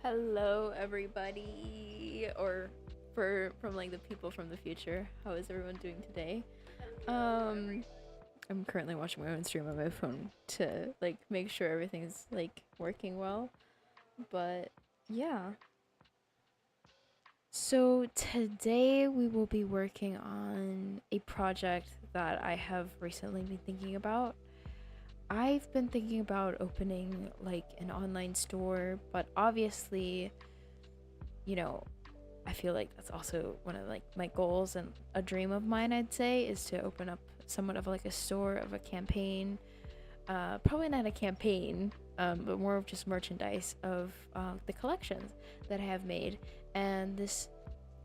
Hello, everybody, or from like the people from the future. How is everyone doing today? I'm currently watching my own stream on my phone to like make sure everything's like working well. But yeah. So today we will be working on a project that I have recently been thinking about. I've been thinking about opening like an online store, but obviously, you know, I feel like that's also one of like my goals and a dream of mine, I'd say, is to open up somewhat of like a store of a campaign. Probably not a campaign, but more of just merchandise of the collections that I have made. And this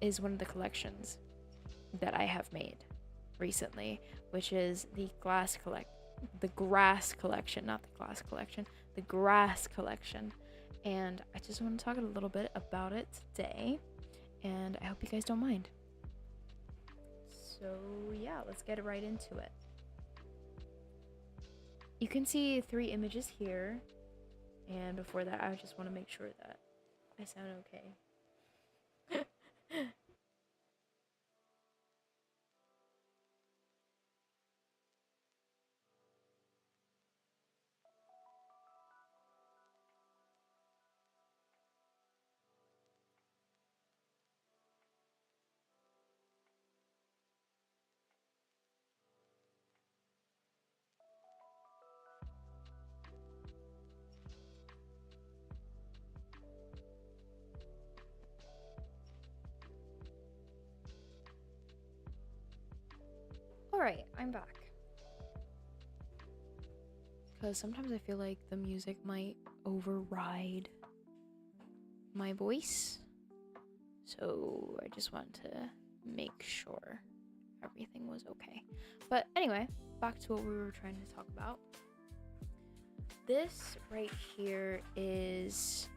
is one of the collections that I have made recently, which is the grass collection, not the glass collection, the grass collection. And I just want to talk a little bit about it today, and I hope you guys don't mind. So yeah, let's get right into it. You can see 3 images here, and before that I just want to make sure that I sound okay. Alright, I'm back. Because sometimes I feel like the music might override my voice. So I just wanted to make sure everything was okay. But anyway, back to what we were trying to talk about. This right here is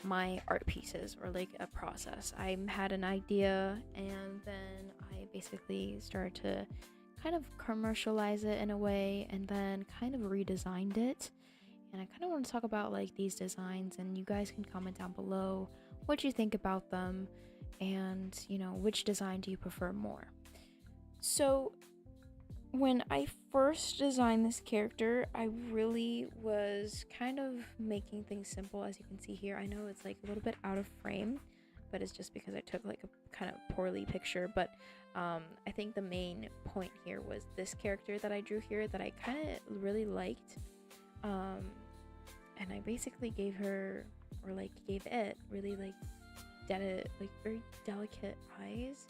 my art pieces, or like a process. I had an idea and then I basically started to kind of commercialize it in a way and then kind of redesigned it. And I kind of want to talk about like these designs, and you guys can comment down below what you think about them, and which design do you prefer more. So when I first designed this character, I really was kind of making things simple. As you can see here, I know it's like a little bit out of frame, but it's just because I took like a kind of poorly picture. But I think the main point here was this character that I drew here that I kind of really liked. And I basically gave it really like very delicate eyes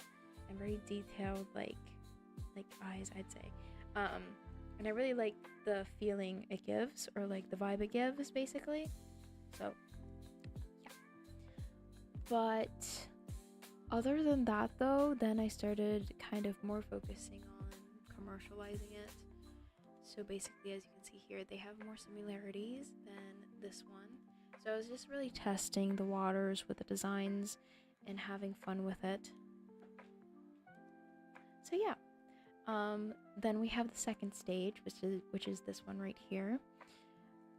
and very detailed like eyes, I'd say. And I really like the feeling it gives, or like the vibe it gives, basically. So yeah. But other than that though, then I started kind of more focusing on commercializing it. So basically, as you can see here, they have more similarities than this one. So I was just really testing the waters with the designs and having fun with it. So yeah. Then we have the second stage, which is this one right here.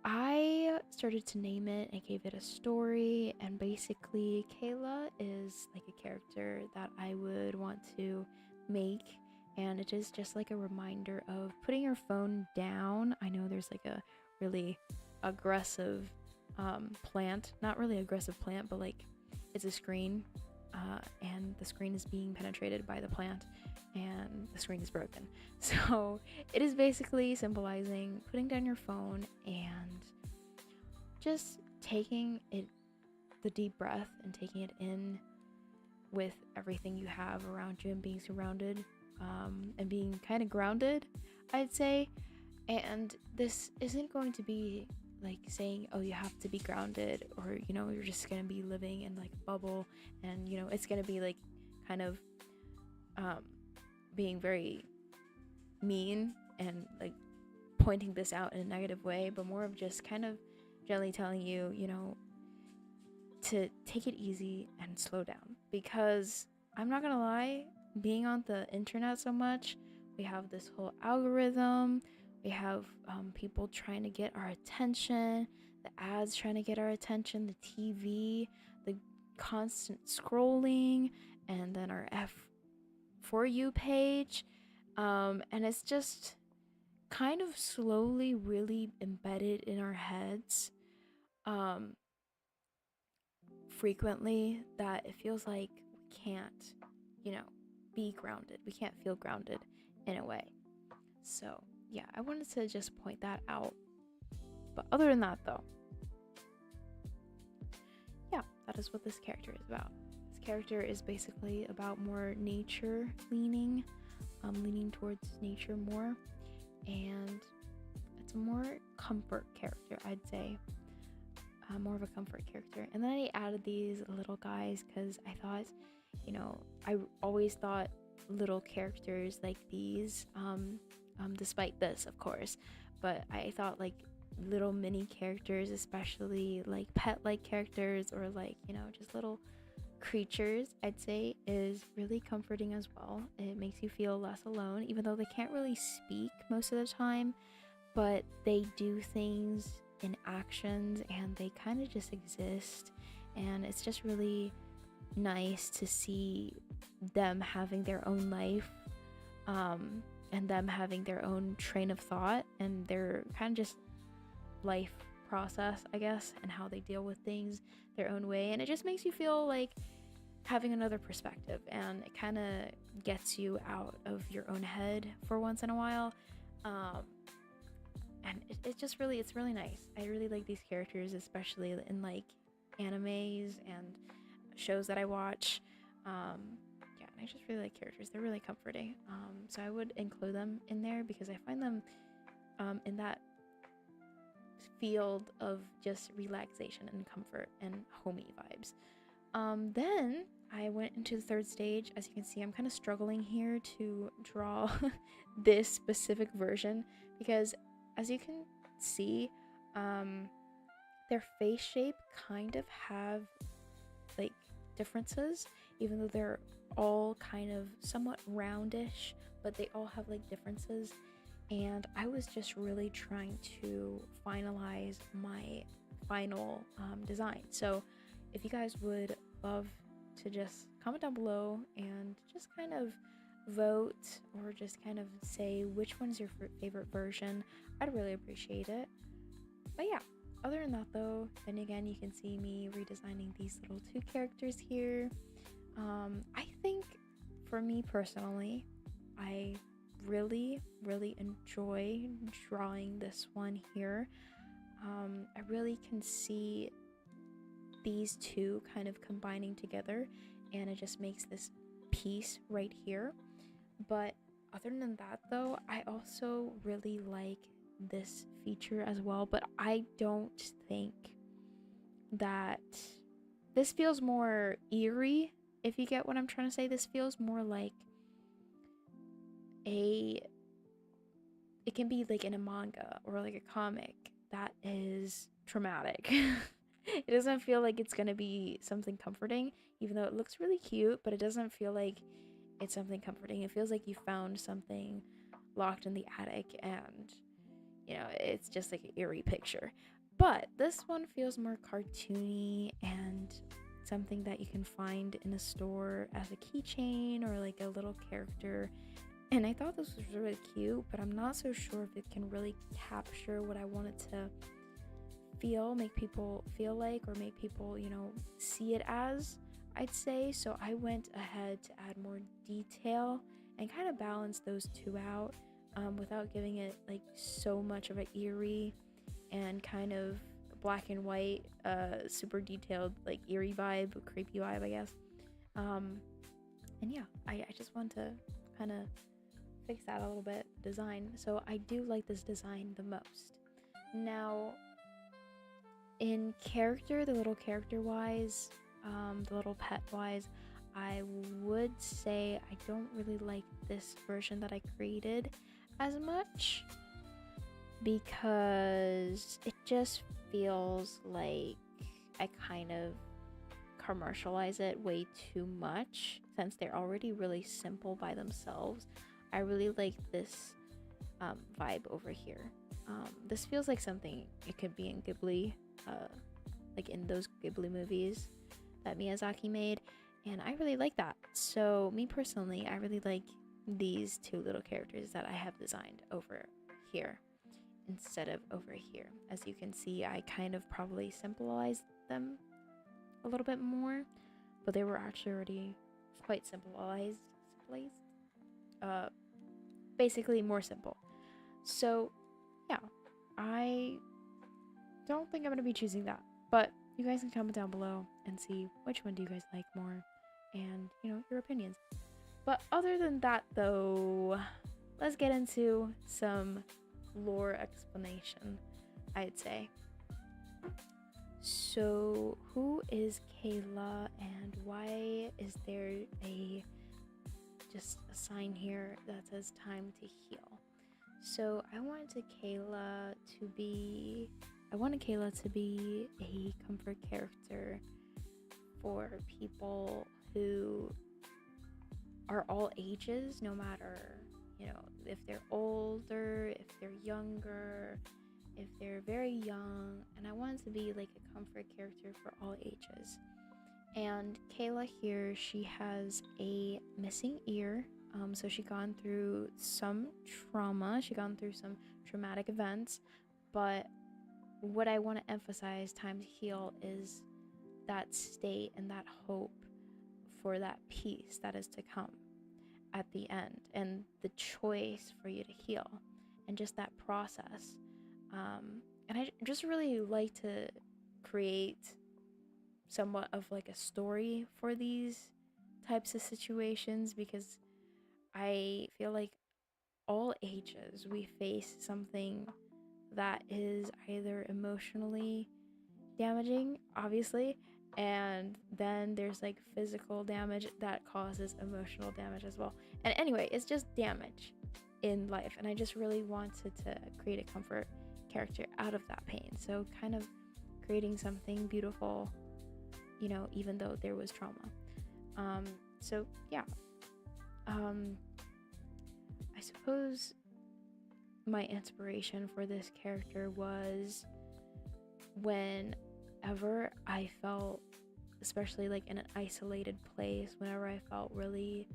I started to name it and gave it a story, and basically Kayla is like a character that I would want to make, and it is just like a reminder of putting your phone down. I know there's like a really aggressive plant, not really aggressive plant, but like it's a screen, and the screen is being penetrated by the plant, and the screen is broken. So it is basically symbolizing putting down your phone and just taking the deep breath and taking it in with everything you have around you, and being surrounded, and being kind of grounded, I'd say. And this isn't going to be like saying, oh, you have to be grounded, or you're just gonna be living in like a bubble, and it's gonna be like kind of being very mean and like pointing this out in a negative way, but more of just kind of gently telling you, to take it easy and slow down. Because I'm not gonna lie, being on the internet so much, we have this whole algorithm, we have people trying to get our attention. the ads trying to get our attention, the TV, the constant scrolling, and then our For You page. And it's just kind of slowly really embedded in our heads um, frequently, that it feels like we can't, be grounded. We can't feel grounded in a way. So, yeah, I wanted to just point that out. But other than that, though, yeah, that is what this character is about. This character is basically about more nature leaning, leaning towards nature more, and it's a more comfort character, I'd say. More of a comfort character. And then I added these little guys because I thought, I always thought little characters like these, despite this, of course, but I thought like little mini characters, especially like pet-like characters, or like, just little creatures, I'd say, is really comforting as well. It makes you feel less alone, even though they can't really speak most of the time, but they do things in actions and they kind of just exist, and it's just really nice to see them having their own life, and them having their own train of thought and their kind of just life process, I guess, and how they deal with things their own way. And it just makes you feel like having another perspective, and it kind of gets you out of your own head for once in a while. And it's really nice. I really like these characters, especially in like animes and shows that I watch. Yeah, and I just really like characters. They're really comforting. So I would include them in there because I find them in that field of just relaxation and comfort and homey vibes. Then I went into the third stage. As you can see, I'm kind of struggling here to draw this specific version because, as you can see, their face shape kind of have like differences, even though they're all kind of somewhat roundish, but they all have like differences. And I was just really trying to finalize my final design. So if you guys would love to just comment down below and just kind of vote, or just kind of say which one's your favorite version, I'd really appreciate it. But yeah, other than that though, then again, you can see me redesigning these little two characters here. I think for me personally, I really enjoy drawing this one here. I really can see these two kind of combining together, and it just makes this piece right here. But other than that though, I also really like this feature as well, but I don't think that this feels more eerie, if you get what I'm trying to say. This feels more like it can be like in a manga or like a comic that is traumatic. It doesn't feel like it's gonna be something comforting, even though it looks really cute, but it doesn't feel like it's something comforting. It feels like you found something locked in the attic, and it's just like an eerie picture. But this one feels more cartoony and something that you can find in a store as a keychain or like a little character. And I thought this was really cute, but I'm not so sure if it can really capture what I wanted to make people feel like, or make people, see it as, I'd say. So I went ahead to add more detail and kind of balance those two out, without giving it like so much of an eerie and kind of black and white, super detailed, like eerie vibe, creepy vibe, I guess. And yeah, I just want to kind of fix that a little bit, design. So I do like this design the most. Now, in character, the little character wise, the little pet wise, I would say I don't really like this version that I created as much, because it just feels like I kind of commercialize it way too much, since they're already really simple by themselves. I really like this vibe over here. This feels like something it could be in Ghibli like in those Ghibli movies that Miyazaki made, and I really like that. So me personally, I really like these two little characters that I have designed over here instead of over here. As you can see, I kind of probably simplified them a little bit more, but they were actually already quite simplified. Basically more simple. So yeah, I don't think I'm gonna be choosing that, but you guys can comment down below and see which one do you guys like more, and your opinions. But other than that though, let's get into some lore explanation, I'd say. So who is Kayla, and why is there just a sign here that says time to heal? So I wanted Kayla to be a comfort character for people who are all ages, no matter, if they're older, if they're younger, if they're very young, and I wanted to be like a comfort character for all ages. And Kayla here, she has a missing ear. So she gone through some trauma, she gone through some traumatic events, but what I want to emphasize time to heal is that state and that hope for that peace that is to come at the end, and the choice for you to heal, and just that process. And I just really like to create somewhat of like a story for these types of situations, because I feel like all ages we face something that is either emotionally damaging, obviously, and then there's like physical damage that causes emotional damage as well. And anyway, it's just damage in life, and I just really wanted to create a comfort character out of that pain. So kind of creating something beautiful, even though there was trauma. So yeah, I suppose my inspiration for this character was whenever I felt, especially like in an isolated place, whenever I felt really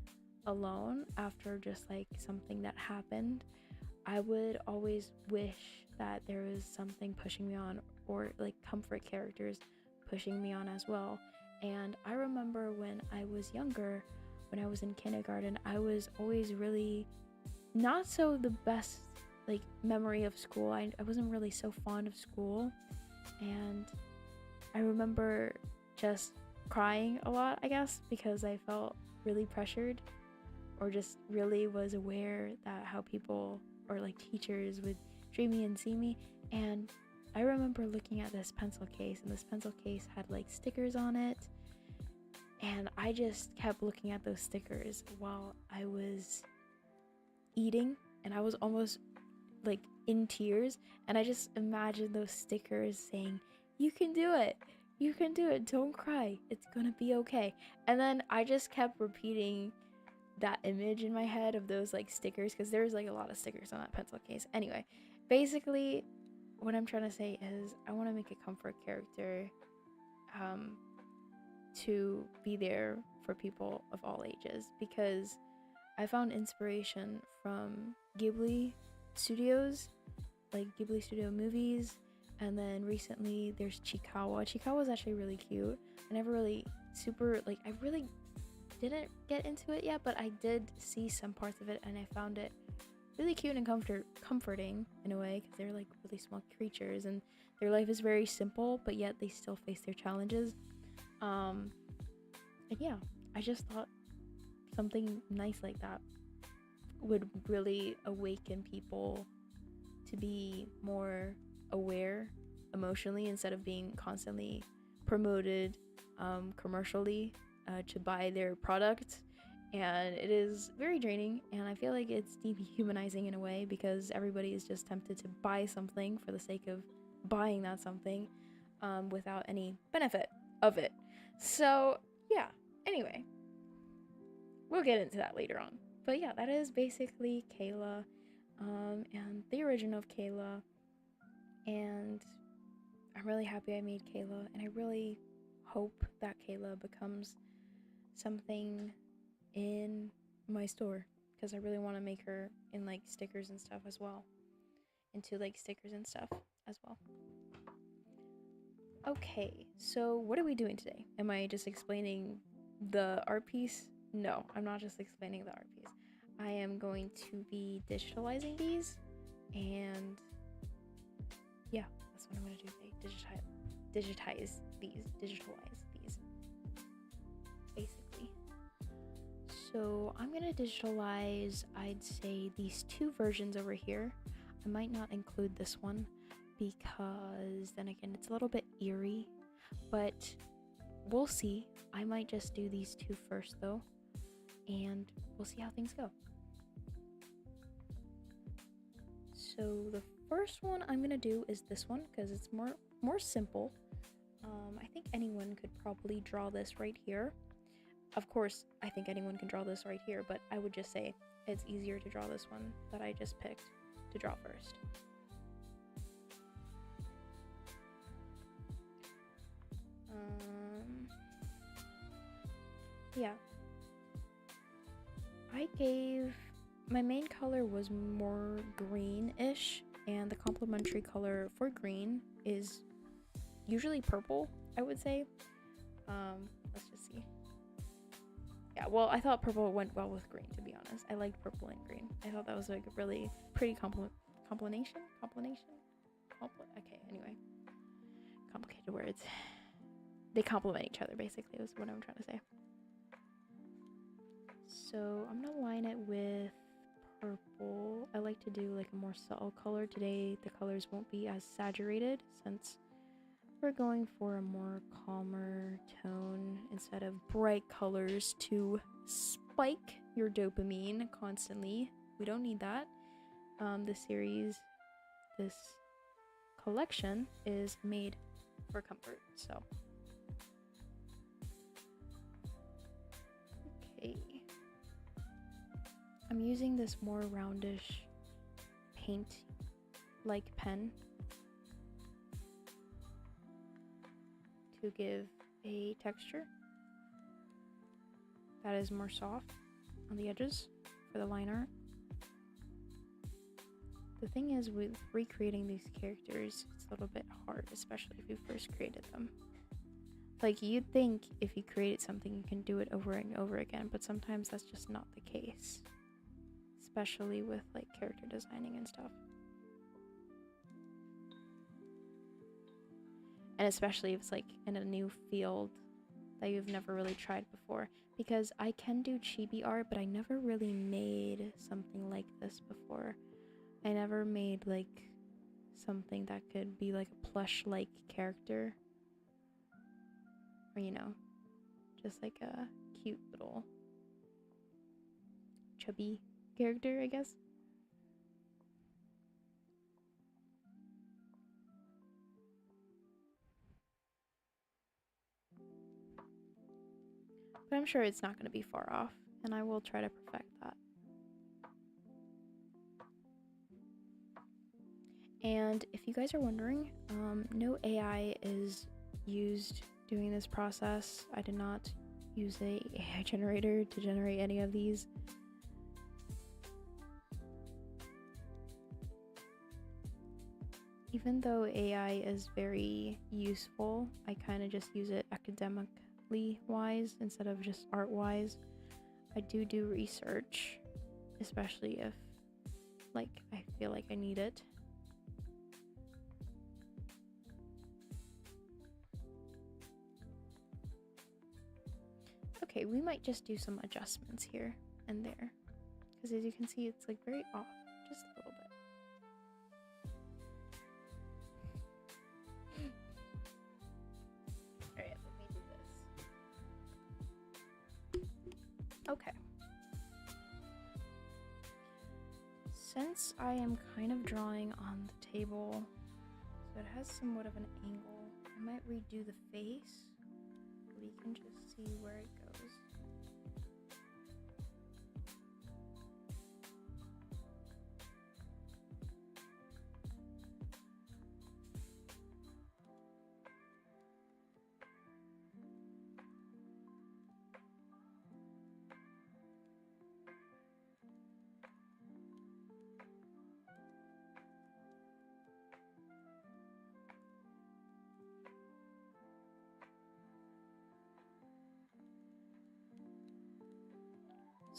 alone after just like something that happened, I would always wish that there was something pushing me on, or like comfort characters pushing me on as well. And I remember when I was younger, when I was in kindergarten, I was always really not so the best like memory of school. I wasn't really so fond of school, and I remember just crying a lot, I guess, because I felt really pressured, or just really was aware that how people or like teachers would treat me and see me. And I remember looking at this pencil case, and this pencil case had like stickers on it, and I just kept looking at those stickers while I was eating, and I was almost like in tears, and I just imagined those stickers saying, "You can do it, you can do it, don't cry, it's gonna be okay." And then I just kept repeating that image in my head of those like stickers, because there's like a lot of stickers on that pencil case. Anyway, basically what I'm trying to say is I want to make a comfort character to be there for people of all ages, because I found inspiration from Ghibli studios, like Ghibli studio movies, and then recently there's Chikawa. Chikawa is actually really cute. I never really I really didn't get into it yet, but I did see some parts of it, and I found it really cute and comforting in a way, because they're like really small creatures, and their life is very simple, but yet they still face their challenges. And yeah, I just thought something nice like that would really awaken people to be more aware emotionally, instead of being constantly promoted commercially to buy their product. And it is very draining, and I feel like it's dehumanizing in a way, because everybody is just tempted to buy something for the sake of buying that something without any benefit of it. So yeah, anyway, we'll get into that later on. But yeah, that is basically Kayla, and the origin of Kayla. And I'm really happy I made Kayla, and I really hope that Kayla becomes something in my store, because I really want to make her in like stickers and stuff as well. Into like stickers and stuff as well. Okay, so what are we doing today? Am I just explaining the art piece? No, I'm not just explaining the art piece. I am going to be digitalizing these, and yeah, that's what I'm going to do today. Digitalize these, basically. So I'm going to digitalize, I'd say, these two versions over here. I might not include this one, because then again, it's a little bit eerie, but we'll see. I might just do these two first though, and we'll see how things go. So the first one I'm gonna do is this one, because it's more simple. I think anyone could probably draw this right here. Of course, I think anyone can draw this right here, but I would just say it's easier to draw this one that I just picked to draw first. Yeah. My main color was more green-ish, and the complementary color for green is usually purple, I would say. Let's just see. Yeah, well, I thought purple went well with green, to be honest. I liked purple and green. I thought that was like a really pretty combination. Okay, anyway. Complicated words. They complement each other, basically, is what I'm trying to say. So I'm gonna line it with purple. I like to do like a more subtle color. Today the colors won't be as saturated, since we're going for a more calmer tone instead of bright colors to spike your dopamine constantly. We don't need that. This collection is made for comfort, so. Okay. I'm using this more roundish paint like pen to give a texture that is more soft on the edges for the line art. The thing is, with recreating these characters, it's a little bit hard, especially if you first created them. Like, you'd think if you created something you can do it over and over again, but sometimes that's just not the case, especially with like character designing and stuff. And especially if it's like in a new field that you've never really tried before, because I can do chibi art, but I never really made something like this before. I never made like something that could be like a plush like character, or just like a cute little chubby character, I guess. But I'm sure it's not going to be far off, and I will try to perfect that. And if you guys are wondering, no AI is used doing this process. I did not use a AI generator to generate any of these. Even though AI is very useful, I kind of just use it academically wise instead of just art wise. I do research, especially if like I feel like I need it. Okay, we might just do some adjustments here and there, because as you can see, it's like very off, just a little bit. Alright, let me do this. Okay. Since I am kind of drawing on the table, so it has somewhat of an angle, I might redo the face. We can just see where it goes.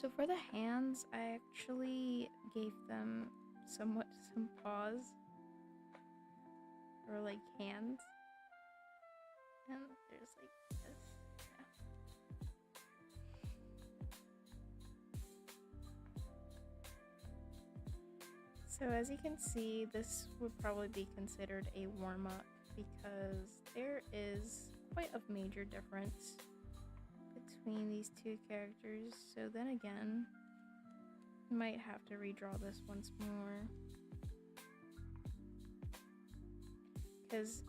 So for the hands, I actually gave them somewhat some paws, or like hands, and there's like this. So as you can see, this would probably be considered a warm-up because there is quite a major difference between these two characters. So then again, might have to redraw this once more because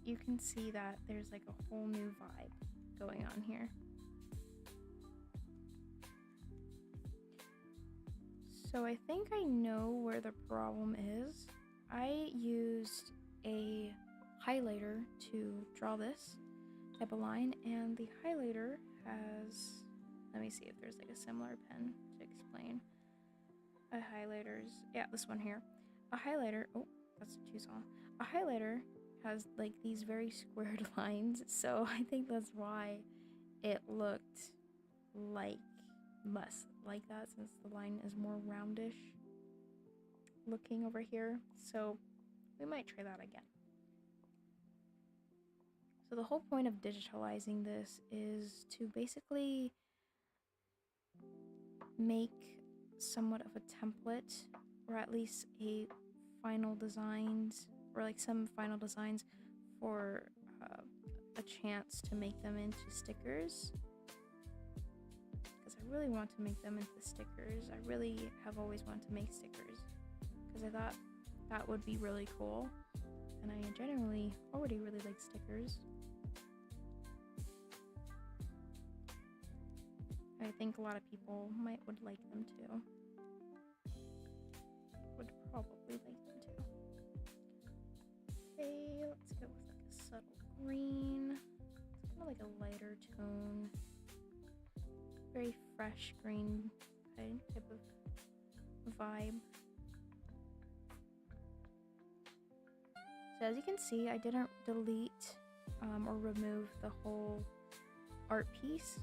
you can see that there's like a whole new vibe going on here. So I think I know where the problem is. I used a highlighter to draw this type of line, and the highlighter has, let me see if there's like a similar pen to explain. A highlighter's, yeah, this one here. A highlighter, oh, that's too small. A highlighter has like these very squared lines, so I think that's why it looked like like that, since the line is more roundish looking over here. So we might try that again. So the whole point of digitalizing this is to basically make somewhat of a template, or at least a final designs, or like some final designs for a chance to make them into stickers. I really want to make them into stickers. I really have always wanted to make stickers because I thought that would be really cool, and I generally already really like stickers. I think a lot of people would like them too. Would probably like them too. Okay, let's go with like a subtle green. It's kind of like a lighter tone. Very fresh green type of vibe. So as you can see, I didn't delete or remove the whole art piece,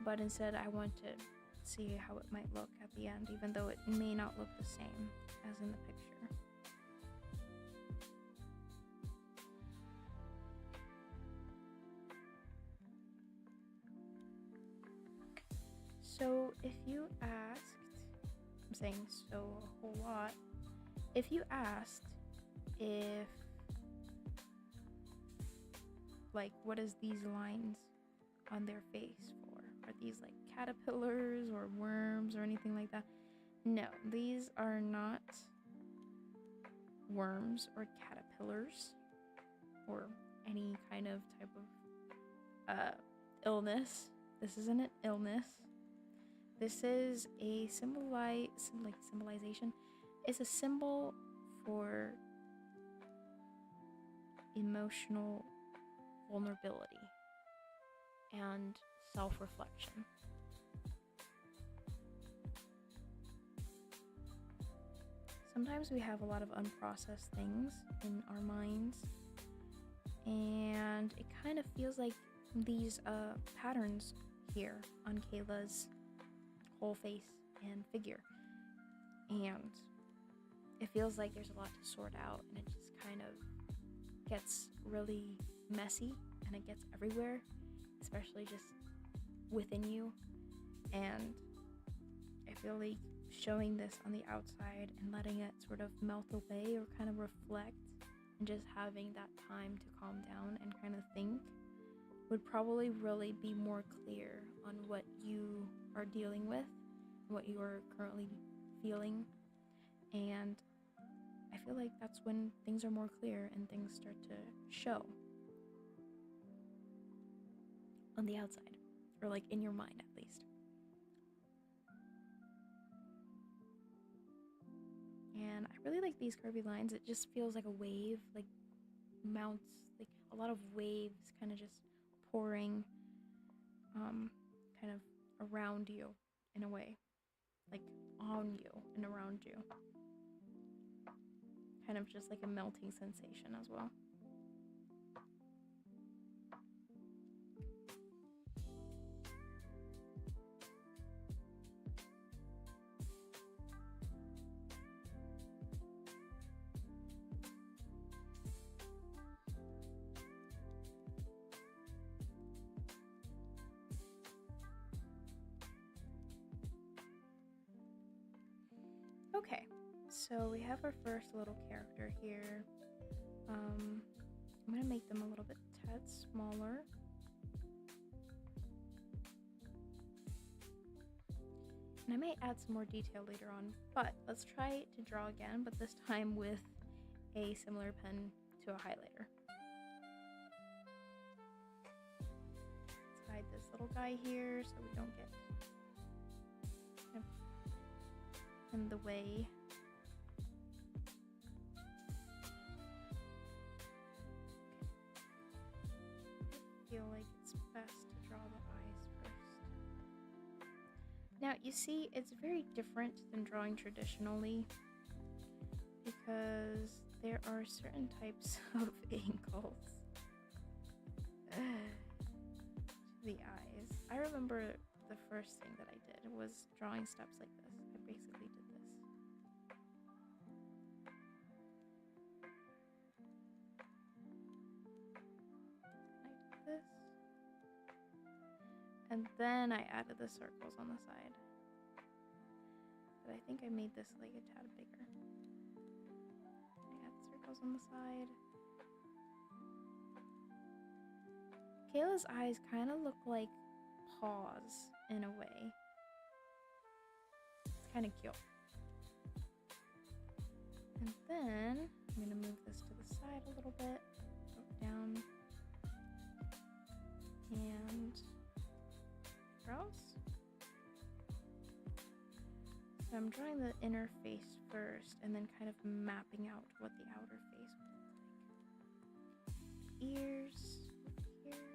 but instead I want to see how it might look at the end, even though it may not look the same as in the picture. So if you asked, I'm saying so a whole lot, if you asked if, like, what is these lines on their face for? Are these like caterpillars or worms or anything like that? No, these are not worms or caterpillars or any kind of type of illness. This isn't an illness. This is a symbolization. It's a symbol for emotional vulnerability and self-reflection. Sometimes we have a lot of unprocessed things in our minds, and it kind of feels like these patterns here on Kayla's whole face and figure, and it feels like there's a lot to sort out, and it just kind of gets really messy, and it gets everywhere, especially just within you. And I feel like showing this on the outside and letting it sort of melt away or kind of reflect, and just having that time to calm down and kind of think, would probably really be more clear on what you are dealing with, what you are currently feeling. And I feel like that's when things are more clear and things start to show on the outside, or like in your mind at least. And I really like these curvy lines. It just feels like a wave, like mounts, like a lot of waves kind of just pouring kind of around you in a way, like on you and around you. Kind of just like a melting sensation as well. Okay, so we have our first little character here. I'm gonna make them a little bit tad smaller. And I may add some more detail later on, but let's try to draw again, but this time with a similar pen to a highlighter. Let's hide this little guy here so we don't get in the way. I feel like it's best to draw the eyes first. Now you see, it's very different than drawing traditionally because there are certain types of angles to the eyes. I remember the first thing that I did was drawing steps like this. I basically did this. This, and then I added the circles on the side, but I think I made this like a tad bigger. I add circles on the side. Kayla's eyes kind of look like paws in a way. It's kind of cute. And then I'm gonna move this to the side a little bit, go down. And brows. So I'm drawing the inner face first and then kind of mapping out what the outer face would look like. Ears here.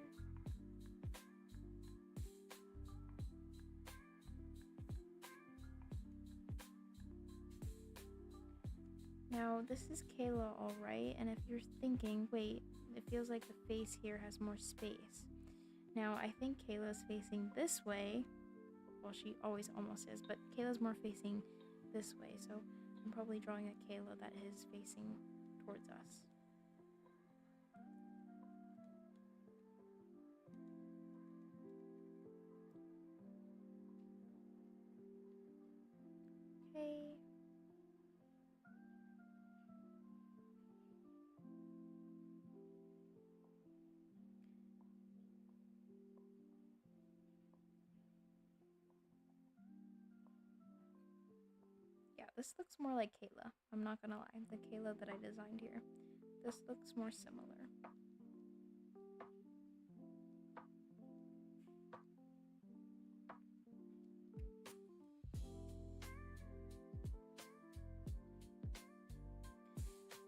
Now this is Kayla, alright, and if you're thinking, wait, it feels like the face here has more space. Now, I think Kayla's facing this way. Well, she always almost is, but Kayla's more facing this way. So I'm probably drawing a Kayla that is facing towards us. Okay. This looks more like Kayla. I'm not gonna lie, the Kayla that I designed here. This looks more similar.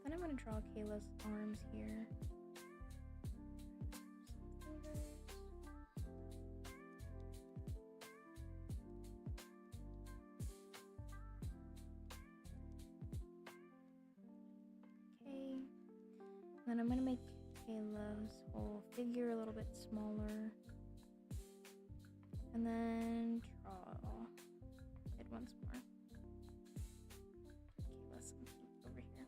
Then I'm gonna draw Kayla's arms here. Then I'm going to make Kayla's whole figure a little bit smaller. And then draw it once more. Kayla some feet over here.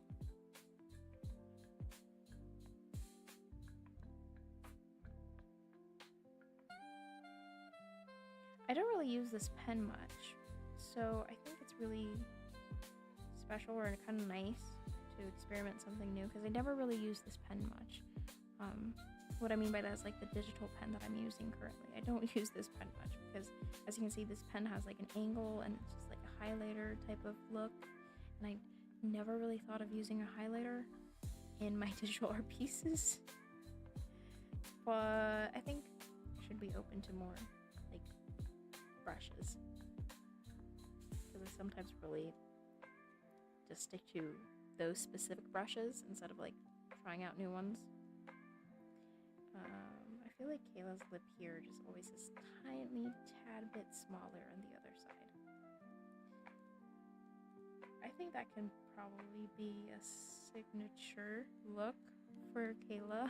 I don't really use this pen much, so I think it's really special or kind of nice to experiment something new because I never really use this pen much. What I mean by that is like the digital pen that I'm using currently. I don't use this pen much because, as you can see, this pen has like an angle and it's just like a highlighter type of look, and I never really thought of using a highlighter in my digital art pieces. But I think I should be open to more like brushes because I sometimes really just stick to those specific brushes instead of like trying out new ones. I feel like Kayla's lip here just always is tiny tad bit smaller on the other side. I think that can probably be a signature look for Kayla.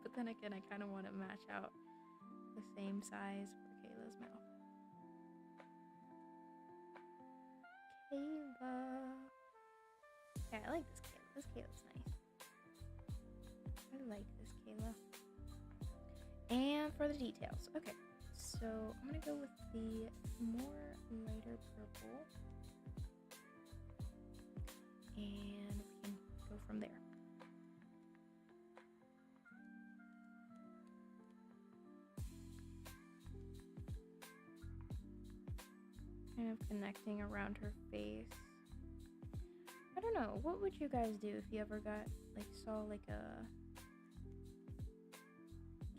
But then again, I kind of want to match out the same size for Kayla's mouth. Kayla. Yeah, I like this Kayla. This Kayla's nice. I like this Kayla. And for the details. Okay, so I'm going to go with the more lighter purple. and we can go from there. Kind of connecting around her face. I don't know, what would you guys do if you ever saw like a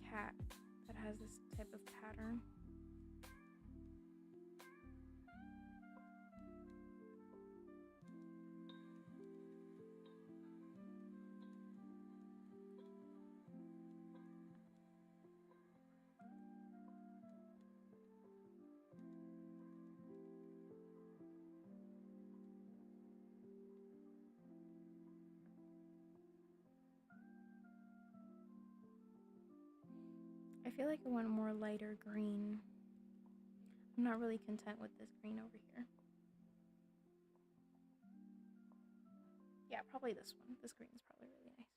cat that has this type of pattern? I feel like I want a more lighter green. I'm not really content with this green over here. Yeah, probably this one. This green is probably really nice.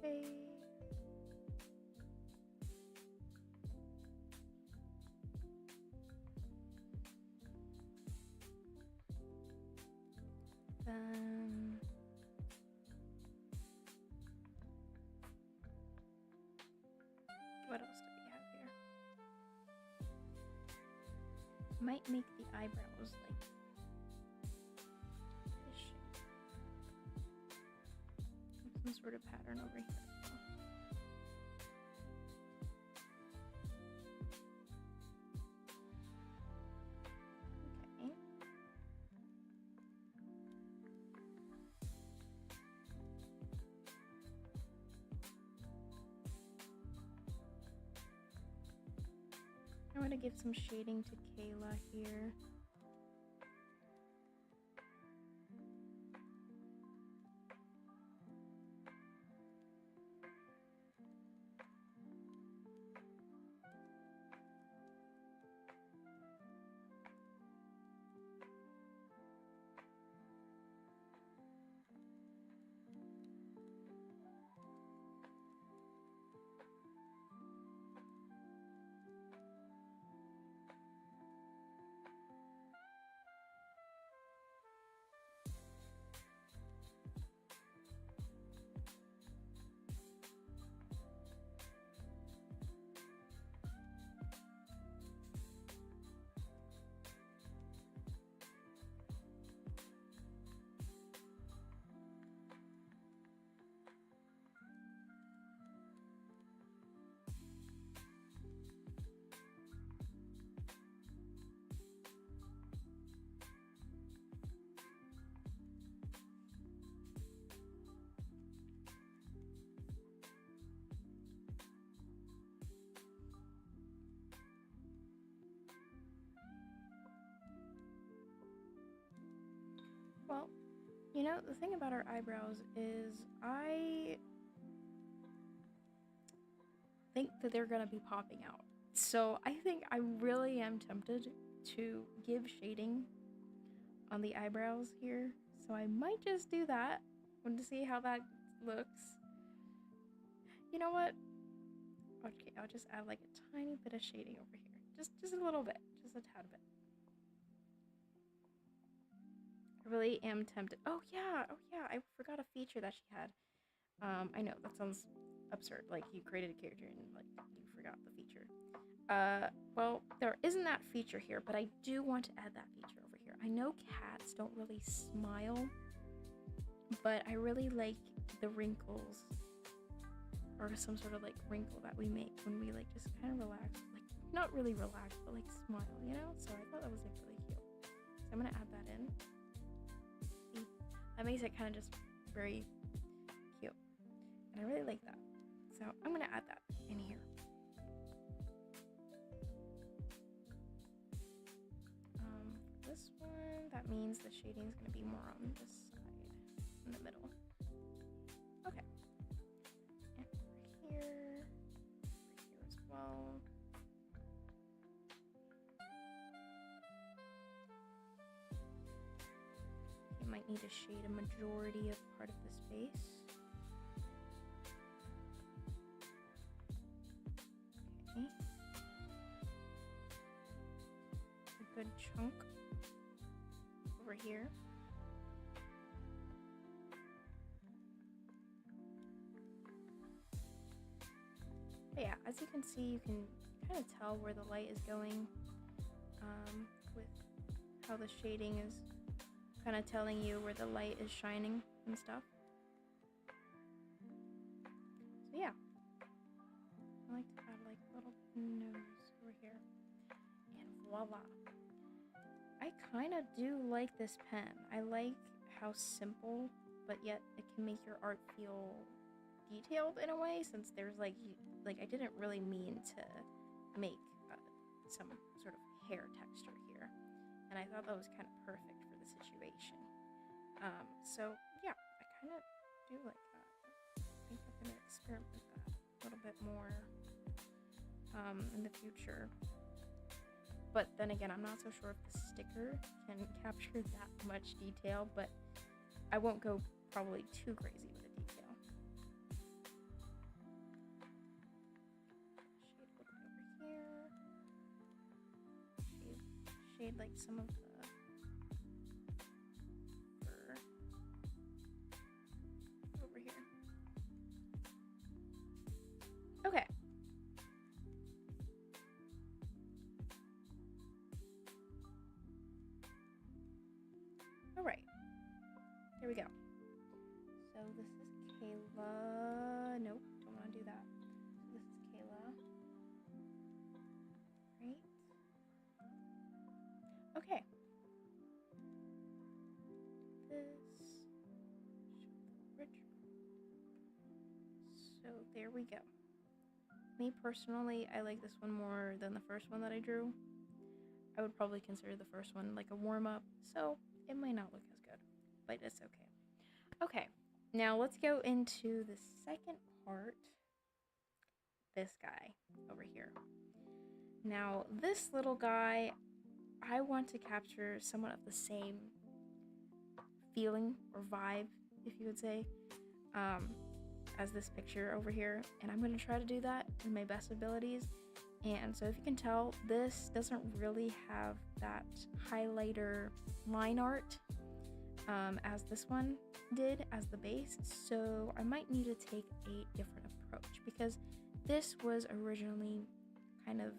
Okay. Then what else do we have here? Might make the eyebrows like this shape. Some sort of pattern over here. Okay. I want to give some shading to Kayla here. Well, you know, the thing about our eyebrows is I think that they're gonna be popping out. So I think I really am tempted to give shading on the eyebrows here. So I might just do that. Want to see how that looks. You know what? Okay, I'll just add like a tiny bit of shading over here. Just a little bit. Just a tad bit. I really am tempted. Oh yeah, I forgot a feature that she had. I know, that sounds absurd. Like, you created a character and, like, you forgot the feature. Well, there isn't that feature here, but I do want to add that feature over here. I know cats don't really smile, but I really like the wrinkles, or some sort of, like, wrinkle that we make when we, like, just kind of relax. Like, not really relax, but, like, smile, you know? So I thought that was, like, really cute. So I'm gonna add that in. See? That makes it kind of just very cute. And I really like that. So I'm gonna add that in here. this one, that means the shading is going to be more on this side, in the middle. Okay. And over here as well. You might need to shade a majority of part of the space. Okay. A good chunk over here. But yeah, as you can see, you can kind of tell where the light is going with how the shading is kind of telling you where the light is shining and stuff. So yeah, I like to add like a little nose over here, and voila. I kind of do like this pen. I like how simple, but yet it can make your art feel detailed in a way, since there's like I didn't really mean to make some sort of hair texture here, and I thought that was kind of perfect for the situation. So yeah, I kind of do like that. I think I'm gonna experiment with that a little bit more in the future. But then again, I'm not so sure if the sticker can capture that much detail, but I won't go probably too crazy with the detail. Shade like some of the fur over here. Okay. All right. Here we go. So this is Kayla. Nope, don't want to do that. So this is Kayla. Right. Okay. So there we go. Me personally, I like this one more than the first one that I drew. I would probably consider the first one like a warm-up, so it might not look as good, but it's okay. Okay, now let's go into the second part. This guy over here. Now, this little guy, I want to capture somewhat of the same feeling or vibe, if you would say, as this picture over here, and I'm going to try to do that in my best abilities. And so if you can tell, this doesn't really have that highlighter line art as this one did as the base, so I might need to take a different approach, because this was originally kind of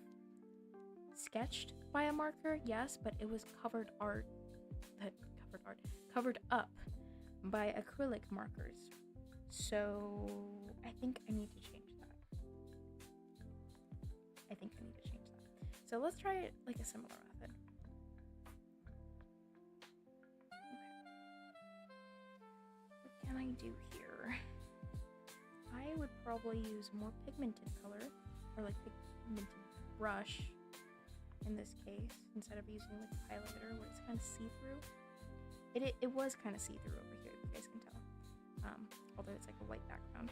sketched by a marker, yes, but it was covered up by acrylic markers. So I think I need to change that. So let's try it like a similar method. Okay. What can I do here? I would probably use more pigmented color, or like pigmented brush in this case, instead of using like a highlighter where it's kind of see-through. It was kind of see-through over here, if you guys can tell. Although it's like a white background.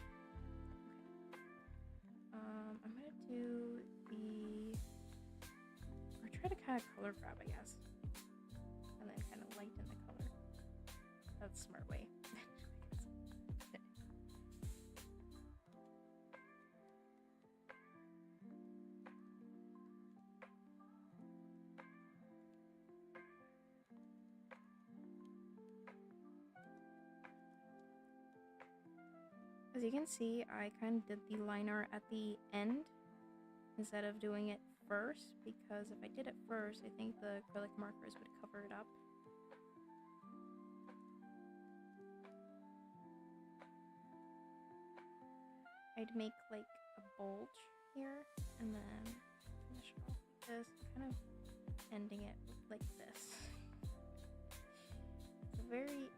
Okay. I'm gonna do or try to kind of color grab, I guess, and then kind of lighten the color. That's a smart way. As you can see, I kind of did the liner at the end instead of doing it first, because if I did it first, I think the acrylic markers would cover it up. I'd make like a bulge here and then finish it off like this, kind of ending it like this. It's a very,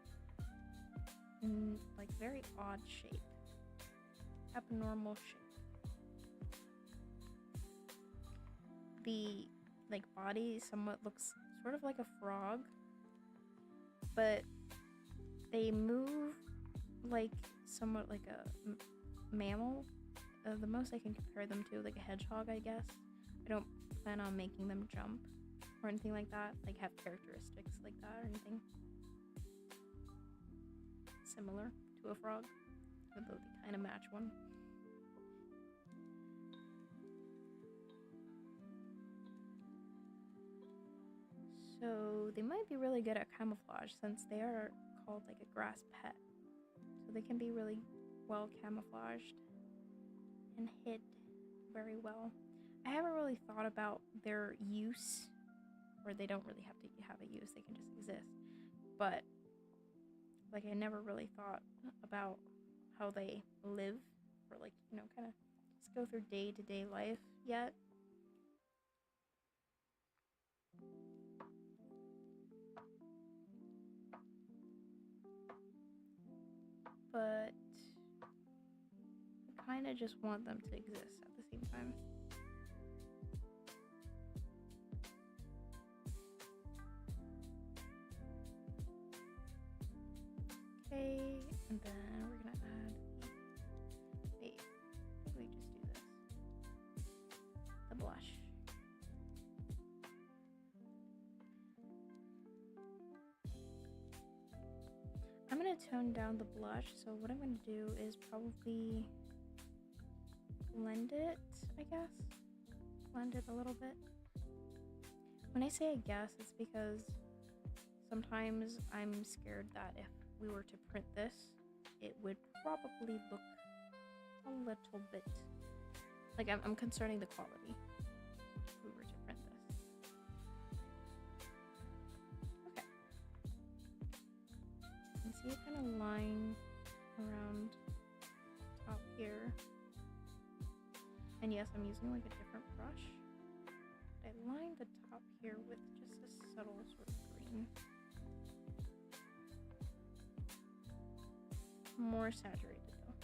very odd shape. Abnormal shape. The body somewhat looks sort of like a frog, but they move like somewhat like a mammal. The most I can compare them to, like a hedgehog, I guess. I don't plan on making them jump or anything like that, like have characteristics like that or anything similar to a frog, although they kind of match one. So they might be really good at camouflage since they are called like a grass pet. So they can be really well camouflaged and hid very well. I haven't really thought about their use, or they don't really have to have a use, they can just exist. But like I never really thought about how they live, or like, you know, kind of just go through day-to-day life yet. But I kind of just want them to exist at the same time. Okay, and then we're gonna add wait, we just do this. The blush. I'm gonna tone down the blush, so what I'm gonna do is probably blend it, I guess. Blend it a little bit. When I say I guess, it's because sometimes I'm scared that if we were to print this, it would probably look a little bit like I'm concerning the quality if we were to print this. Okay. You can see a kind of line around top here. And yes, I'm using like a different brush. I lined the top here with just a subtle sort of green. More saturated though.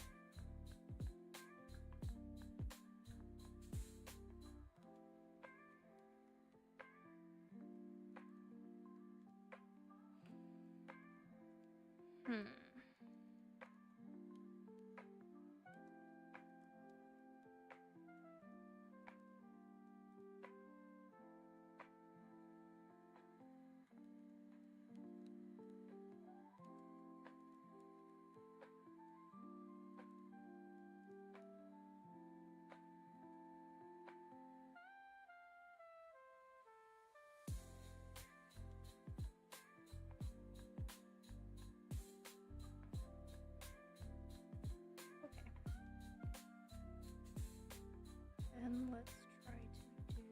And let's try to do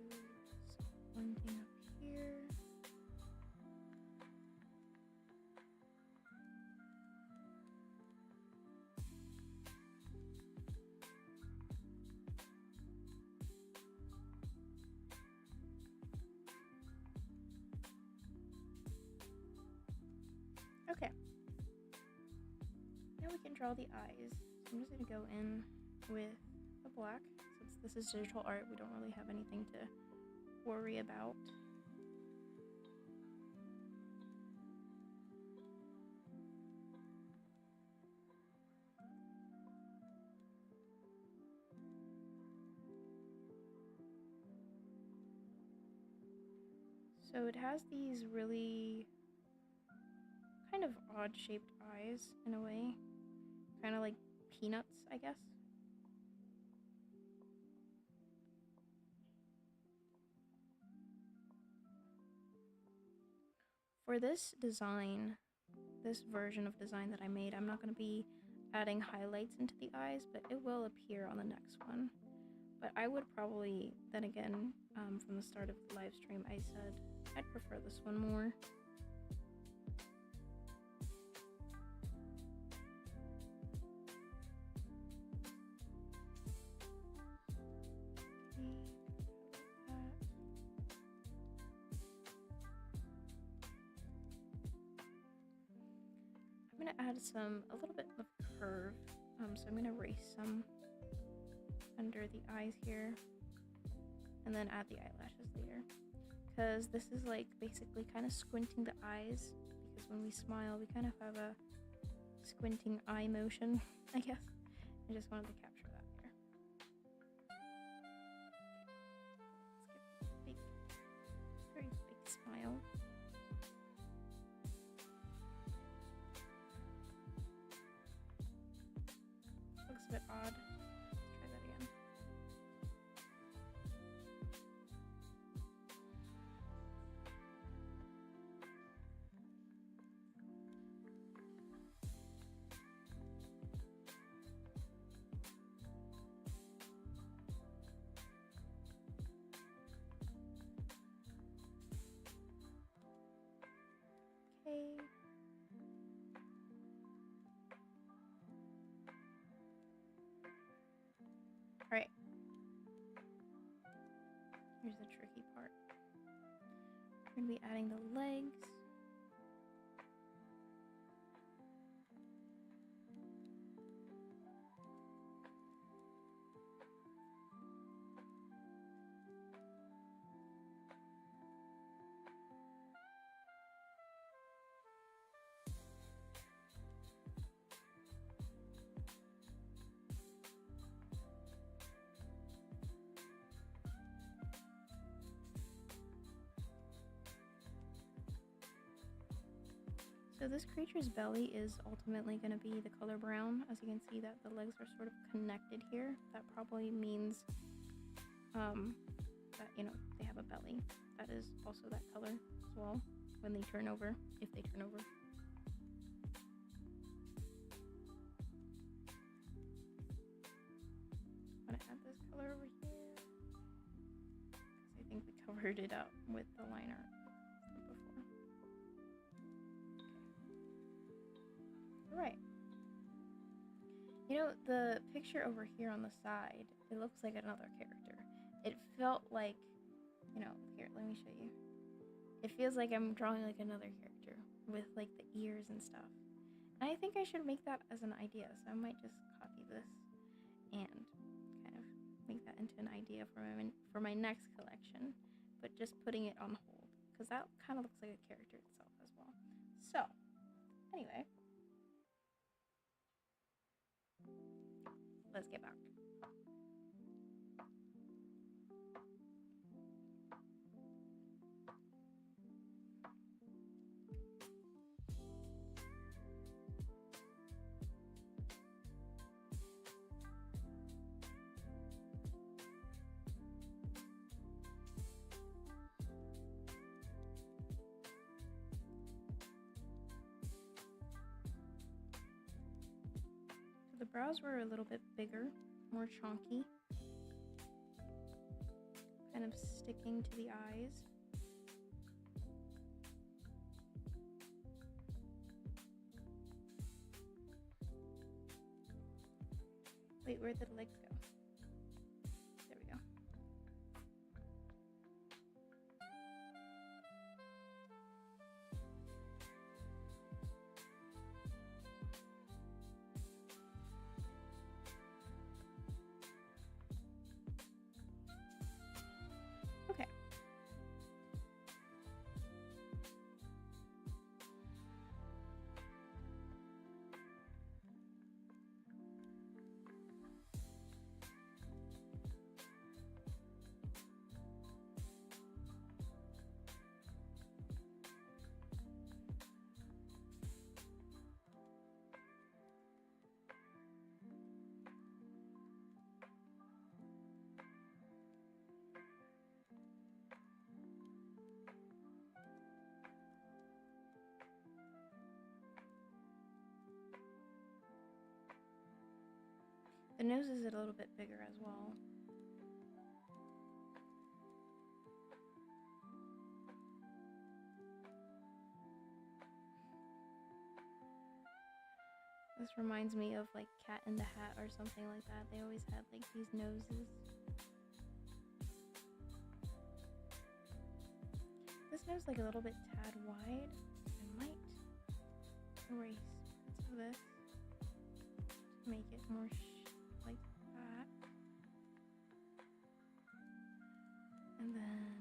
one thing up here. Okay. Now we can draw the eyes. So I'm just going to go in with the black. Since this is digital art, we don't really have anything to worry about. So it has these really kind of odd shaped eyes in a way. Kind of like peanuts, I guess. For this design, this version of design that I made, I'm not going to be adding highlights into the eyes, but it will appear on the next one. But I would probably, then again, from the start of the live stream, I said I'd prefer this one more. I'm going to add a little bit of curve, so I'm going to erase some under the eyes here, and then add the eyelashes later, because this is like basically kind of squinting the eyes, because when we smile we kind of have a squinting eye motion, I guess. I just wanted to capture that here. Let's give a big, very big smile. Looks a bit odd. Let's try that again. Okay. Alright. Here's the tricky part. We're going to be adding the legs. So this creature's belly is ultimately going to be the color brown. As you can see that the legs are sort of connected here. That probably means that, you know, they have a belly. That is also that color as well when they turn over, if they turn over. I'm going to add this color over here because I think we covered it up with the liner before. Right. You know, the picture over here on the side, it looks like another character. It felt like, you know, here, let me show you. It feels like I'm drawing like another character with like the ears and stuff. And I think I should make that as an idea. So I might just copy this and kind of make that into an idea for my next collection, but just putting it on hold because that kind of looks like a character itself as well. So, anyway. Let's get back. The brows were a little bit bigger, more chunky, kind of sticking to the eyes. Wait, where'd the legs go? There we go. Okay. The nose is a little bit bigger as well. This reminds me of like Cat in the Hat or something like that. They always had like these noses. This nose is like a little bit tad wide. I might erase bits of this to make it more like that. And then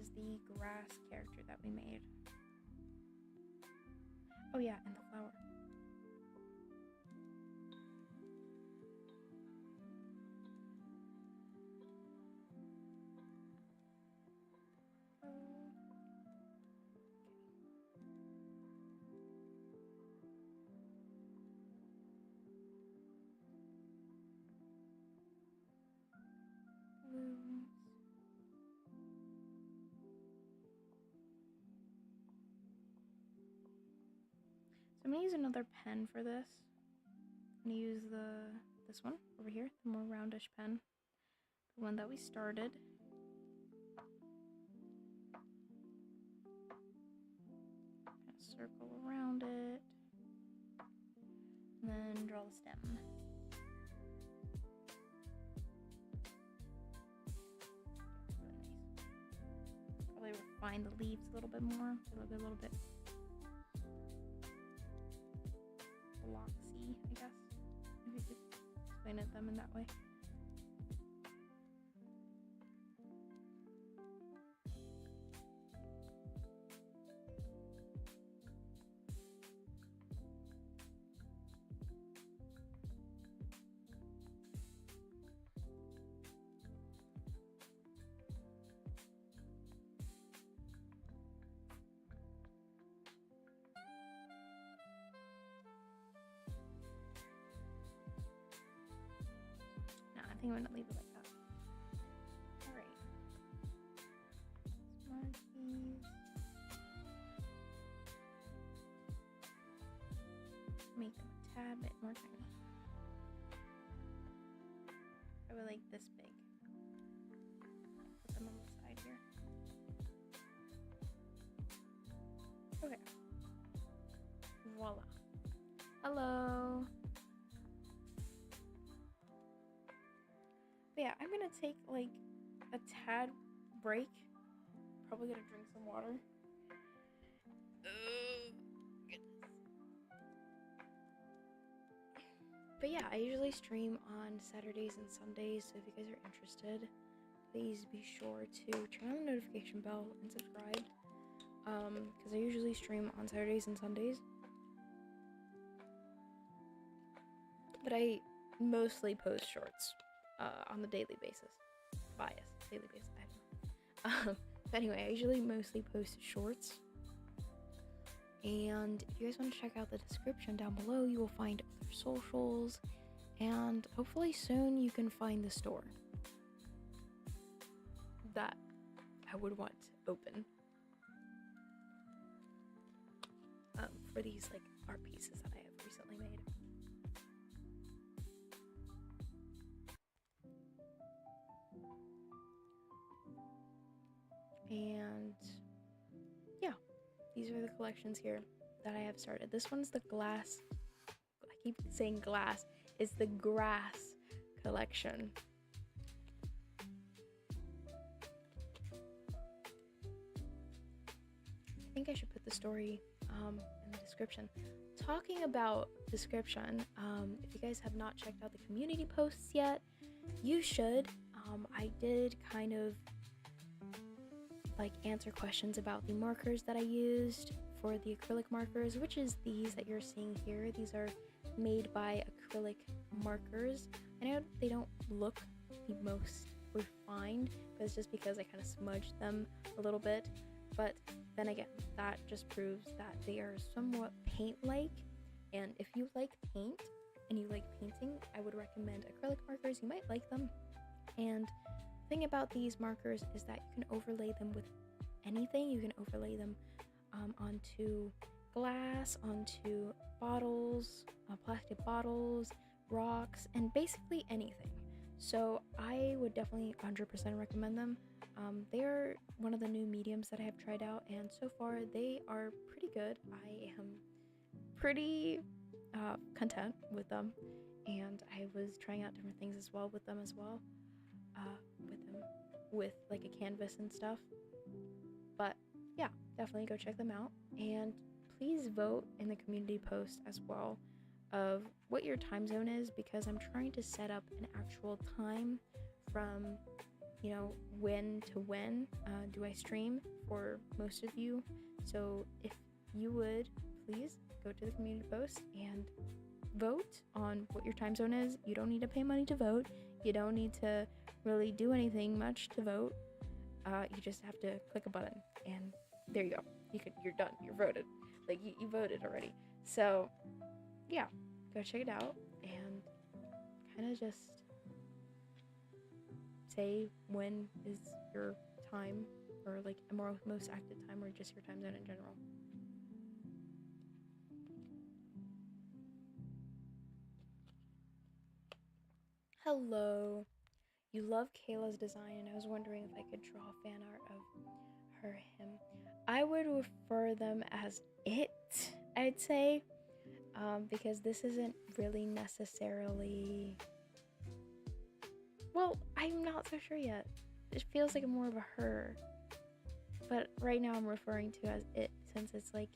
is the grass character that we made. Oh yeah, and the flower. Blooms. So I'm gonna use another pen for this. I'm gonna use this one over here, the more roundish pen, the one that we started. Kind of circle around it, and then draw the stem. Probably refine the leaves a little bit more, a little bit bloxy, I guess, if you could explain it them in that way. I think I'm gonna leave it like that. Alright. Let's mark these. Make them a tad bit more tiny. Probably like this big. Put them on the side here. Okay. Voila. Hello. But yeah, I'm gonna take like a tad break. Probably gonna drink some water. Goodness. But yeah, I usually stream on Saturdays and Sundays, so if you guys are interested, please be sure to turn on the notification bell and subscribe. Because I usually stream on Saturdays and Sundays. But I mostly post shorts. On the daily basis. Daily basis, I don't know. But anyway, I usually mostly post shorts. And if you guys want to check out the description down below, you will find other socials. And hopefully soon you can find the store that I would want to open. For these like art pieces that I have recently made. And yeah, these are the collections here that I have started. This one's the glass, I keep saying glass, it's the grass collection. I think I should put the story in the description. Talking about description, if you guys have not checked out the community posts yet, you should. I did kind of like answer questions about the markers that I used for the acrylic markers, which is these that you're seeing here. These are made by acrylic markers. I know they don't look the most refined, but it's just because I kind of smudged them a little bit. But then again, that just proves that they are somewhat paint-like. And if you like paint and you like painting, I would recommend acrylic markers. You might like them. And the thing about these markers is that you can overlay them with anything. You can overlay them onto glass, onto bottles, plastic bottles, rocks, and basically anything. So I would definitely 100% recommend them. They are one of the new mediums that I have tried out, and so far they are pretty good. I am pretty content with them, and I was trying out different things as well with them with like a canvas and stuff. But yeah, definitely go check them out, and please vote in the community post as well of what your time zone is, because I'm trying to set up an actual time from you know, when to when do I stream for most of you. So if you would please go to the community post and vote on what your time zone is. You don't need to pay money to vote. You don't need to really do anything much to vote. You just have to click a button and there you go. You're done. You're voted. Like you voted already. So yeah, go check it out and kind of just say when is your time, or like a most active time, or just your time zone in general. Hello. You love Kayla's design, and I was wondering if I could draw fan art of her, him. I would refer them as it, I'd say, because this isn't really necessarily. Well, I'm not so sure yet. It feels like more of a her, but right now I'm referring to as it since it's like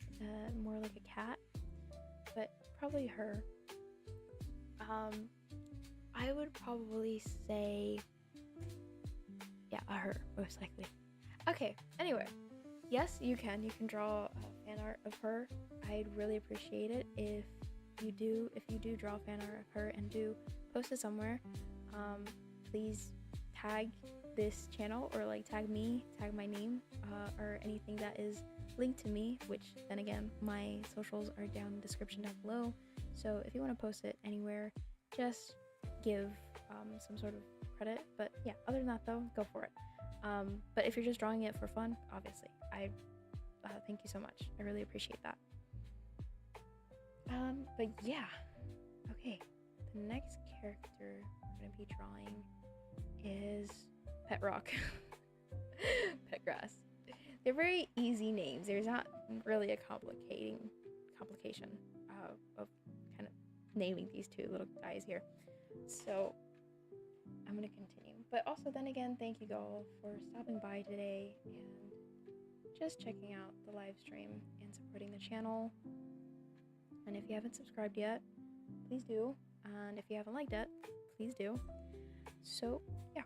more like a cat, but probably her. I would probably say, yeah, a her, most likely. Okay, anyway, yes, you can draw fan art of her. I'd really appreciate it if you do draw fan art of her and do post it somewhere. Please tag this channel, or like tag me, tag my name, or anything that is linked to me, which then again, my socials are down in the description down below. So if you want to post it anywhere, just give some sort of credit. But yeah, other than that though, go for it. But if you're just drawing it for fun, obviously, I thank you so much. I really appreciate that. But yeah, okay, the next character we're gonna be drawing is Pet Rock. Pet Grass. They're very easy names. There's not really a complication of kind of naming these two little guys here. So I'm gonna continue. But also then again, thank you all for stopping by today and just checking out the live stream and supporting the channel. And if you haven't subscribed yet, please do. And if you haven't liked it, please do. So yeah,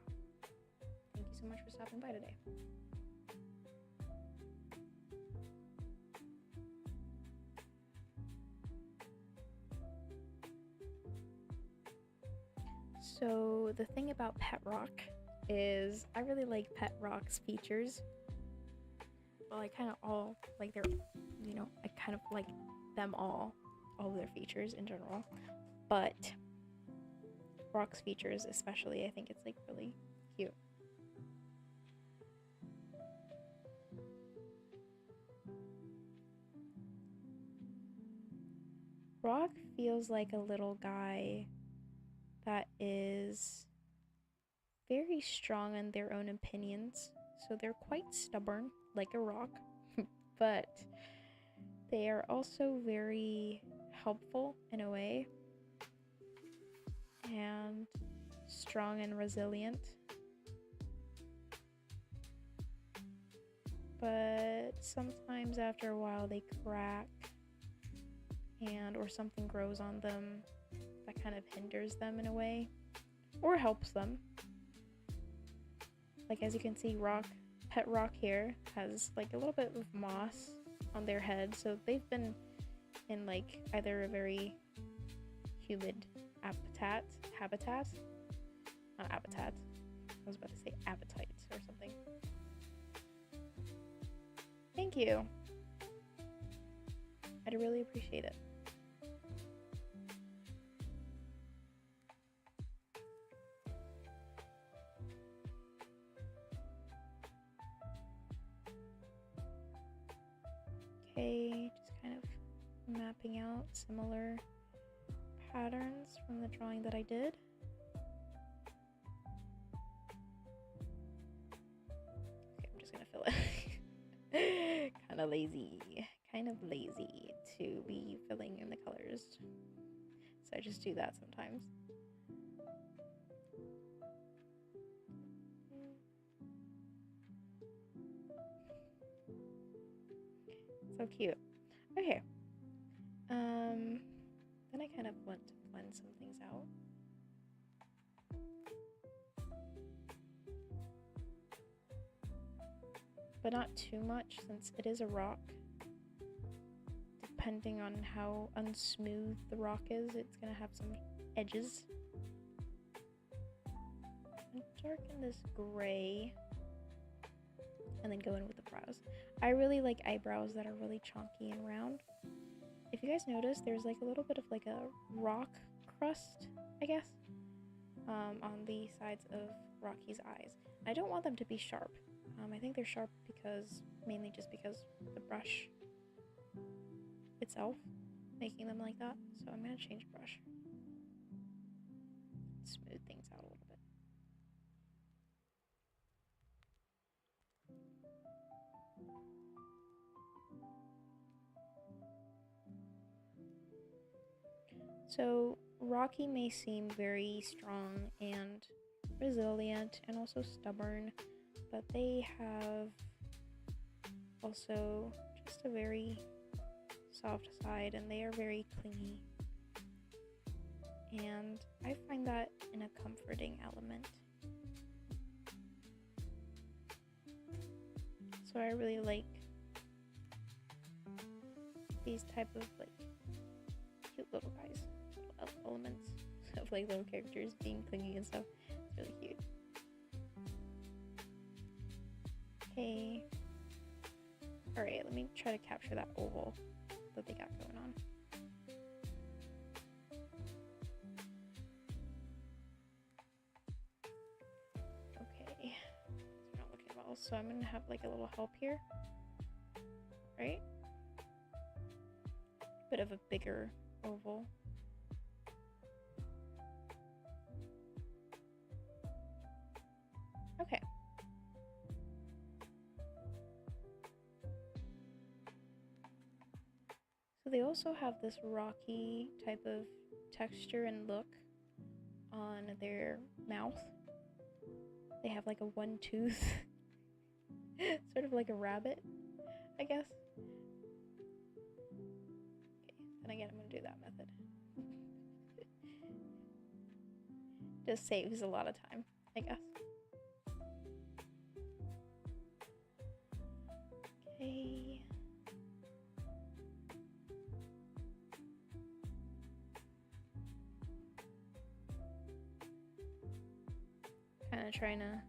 thank you so much for stopping by today. So the thing about Pet Rock is I really like Pet Rock's features. Well, I kind of all like their, you know, I kind of like them all of their features in general. But Rock's features especially, I think it's like really cute. Rock feels like a little guy that is very strong in their own opinions. So they're quite stubborn, like a rock, but they are also very helpful in a way, and strong and resilient. But sometimes after a while they crack, and or something grows on them that kind of hinders them in a way, or helps them. Like as you can see, Pet Rock here has like a little bit of moss on their head, so they've been in like either a very humid habitat, not habitat, I was about to say appetite or something. Thank you. I'd really appreciate it. Okay, just kind of mapping out similar patterns from the drawing that I did. Okay, I'm just gonna fill it. kind of lazy to be filling in the colors. So I just do that sometimes. So cute. Okay. Then I kind of want to blend some things out. but not too much since it is a rock. Depending on how unsmooth the rock is, it's gonna have some edges. And darken this gray and then go in with the brows. I really like eyebrows that are really chunky and round. If you guys notice, there's like a little bit of like a rock crust, I guess, on the sides of Rocky's eyes. I don't want them to be sharp. I think they're sharp mainly just because the brush itself making them like that. So I'm gonna change brush. Smooth things out a little bit. So Rocky may seem very strong and resilient and also stubborn, but they have also just a very soft side, and they are very clingy. And I find that in a comforting element. So I really like these type of like cute little guys, little elements of like little characters being clingy and stuff. It's really cute. Okay. Alright, let me try to capture that oval that they got going on. Okay. It's not looking well, so I'm gonna have like a little help here. Right? Bit of a bigger oval. Okay. So they also have this rocky type of texture and look on their mouth. They have like a one tooth, sort of like a rabbit, I guess. Okay, then again, I'm gonna do that method. Just saves a lot of time, I guess. Okay. Kind of trying to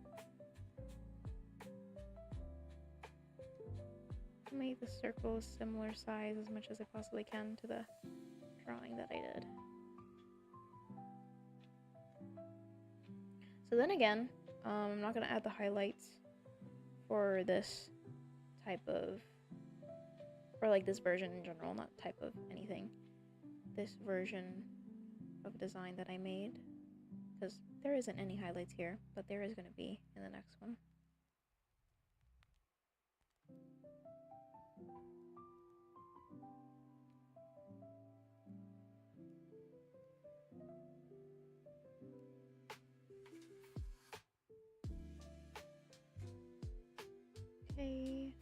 make the circle a similar size as much as I possibly can to the drawing that I did. So then again, I'm not going to add the highlights for this type of, or like this version in general, not type of anything. This version of design that I made, because there isn't any highlights here, but there is going to be in the next one. Okay.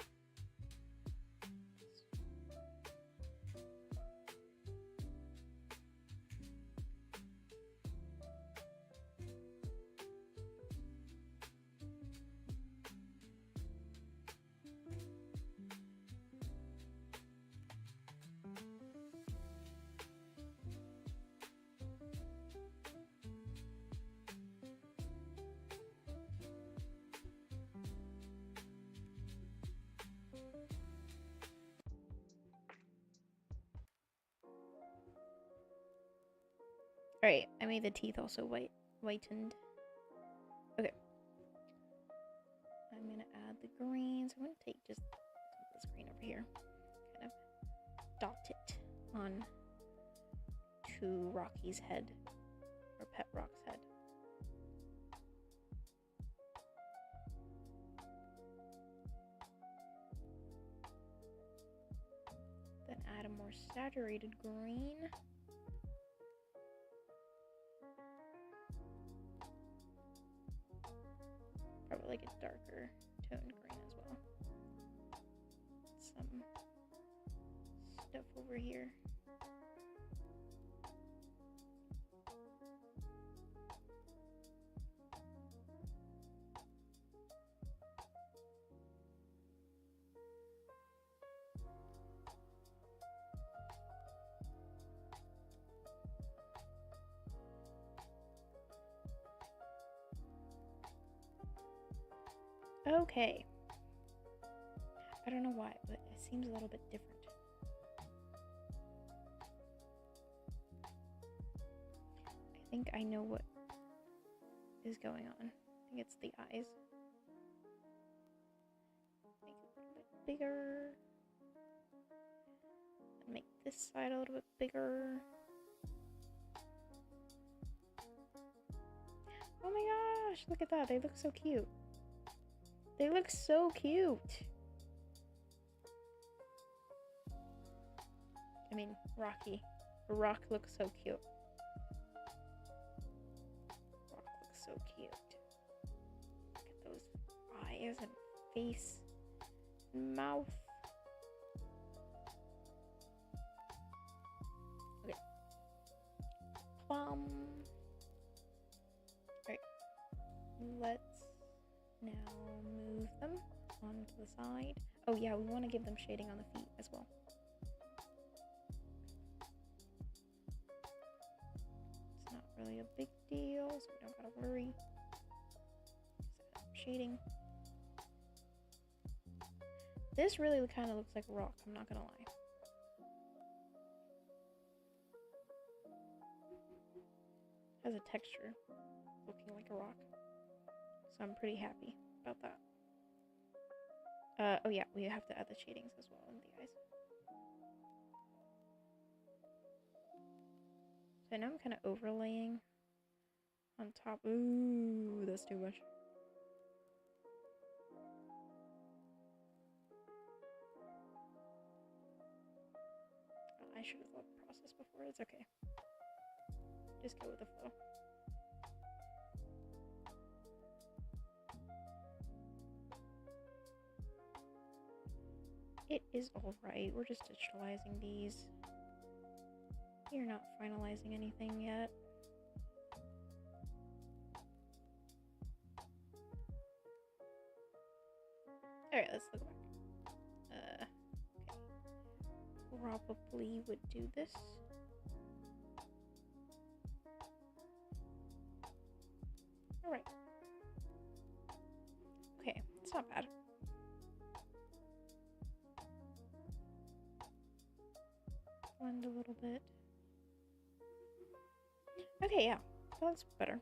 Alright, I made the teeth also whitened. Okay. I'm gonna add the greens. I'm gonna take just this green over here. Kind of dot it on to Rocky's head. Or Pet Rock's head. Then add a more saturated green. Probably like a darker toned green as well. Some stuff over here. Okay. I don't know why, but it seems a little bit different. I think I know what is going on. I think it's the eyes. Make it a little bit bigger. Make this side a little bit bigger. Oh my gosh, look at that. They look so cute. They look so cute. I mean, Rocky. Rock looks so cute. Rock looks so cute. Look at those eyes and face and mouth. Okay. Alright. Let's now move them onto the side. Oh yeah, we want to give them shading on the feet as well. It's not really a big deal, so we don't gotta worry. Shading. This really kind of looks like a rock, I'm not gonna lie. Has a texture looking like a rock. So I'm pretty happy about that. Oh yeah, we have to add the shadings as well in the eyes. So now I'm kind of overlaying on top. Ooh, that's too much. I should have thought the process before. It's okay. Just go with the flow. It is alright. We're just digitalizing these. You're not finalizing anything yet. Alright, let's look back. Okay. Probably would do this. Alright. Okay, it's not bad. Blend a little bit. Okay, yeah, that looks better.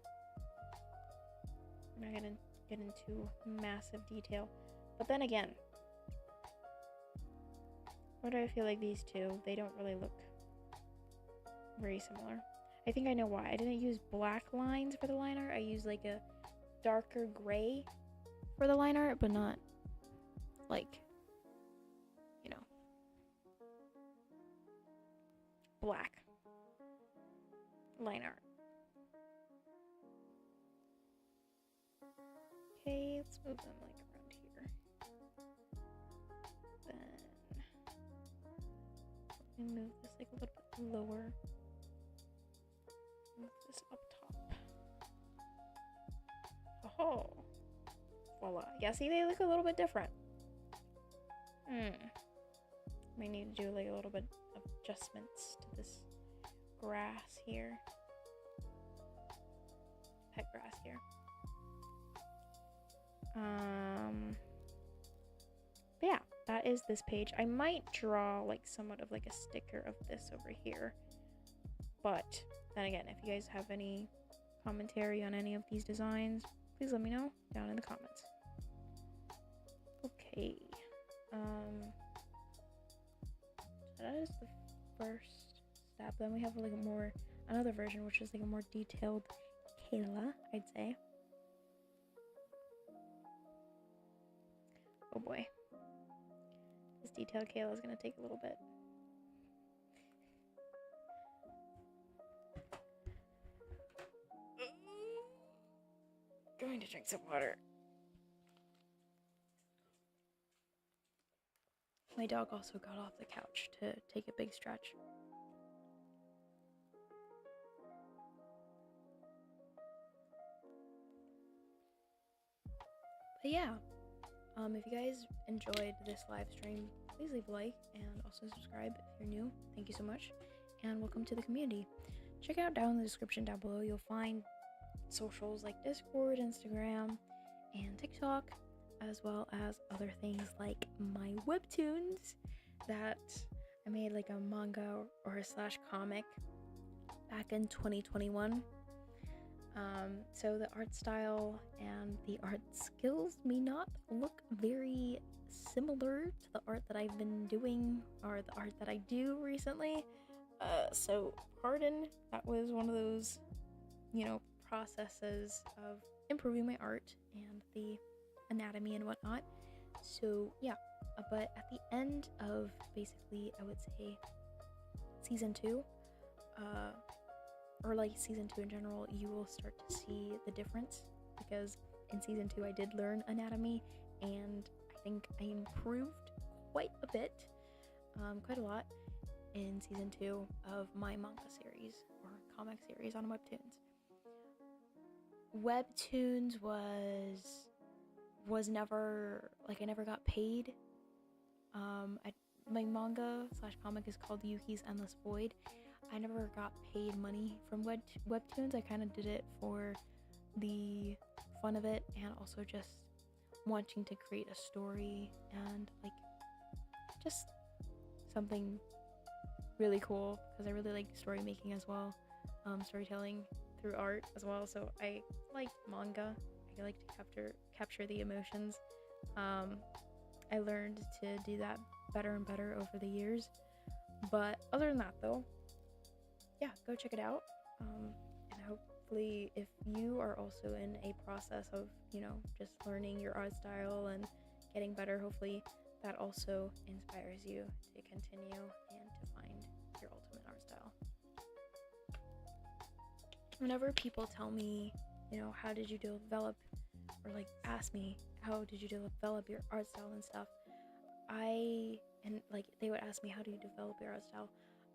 I'm not gonna get into massive detail. But then again, why do I feel like these two, they don't really look very similar? I think I know why. I didn't use black lines for the line art. I used like a darker gray for the line art, but not like, you know, black line art. Okay, let's move them like around here. Then move this like a little bit lower. Move this up top. Oh, voila. Yeah, see, they look a little bit different. Might need to do like a little bit of adjustments to this grass here. Pet grass here. But yeah, that is this page. I might draw like somewhat of like a sticker of this over here. But then again, if you guys have any commentary on any of these designs, please let me know down in the comments. Okay. So that is the first step. Then we have like another version, which is like a more detailed Kayla, I'd say. Oh boy. This detailed Kayla is gonna take a little bit. Going to drink some water. My dog also got off the couch to take a big stretch. But yeah, if you guys enjoyed this live stream, please leave a like and also subscribe if you're new. Thank you so much, and welcome to the community. Check out down in the description down below. You'll find socials like Discord, Instagram, and TikTok. as well as other things like my webtoons that I made, like a manga or a slash comic back in 2021. So the art style and the art skills may not look very similar to the art that I've been doing or the art that I do recently. So pardon, that was one of those, processes of improving my art and the anatomy and whatnot. So yeah, but at the end of basically, I would say season 2, or like season 2 in general, you will start to see the difference, because in season 2 I did learn anatomy, and I think I improved quite a bit, quite a lot in season 2 of my manga series or comic series on Webtoons. Webtoons was never, like, I never got paid. My manga slash comic is called Yuki's Endless Void. I never got paid money from Webtoons. I kind of did it for the fun of it, and also just wanting to create a story and like just something really cool, because I really like story making as well, storytelling through art as well. So I like manga. I like to capture the emotions. I learned to do that better and better over the years. But other than that, though, yeah, go check it out. And hopefully, if you are also in a process of, just learning your art style and getting better, hopefully that also inspires you to continue and to find your ultimate art style. Whenever people tell me, how did you develop, or like ask me, how did you develop your art style and stuff, they would ask me, how do you develop your art style?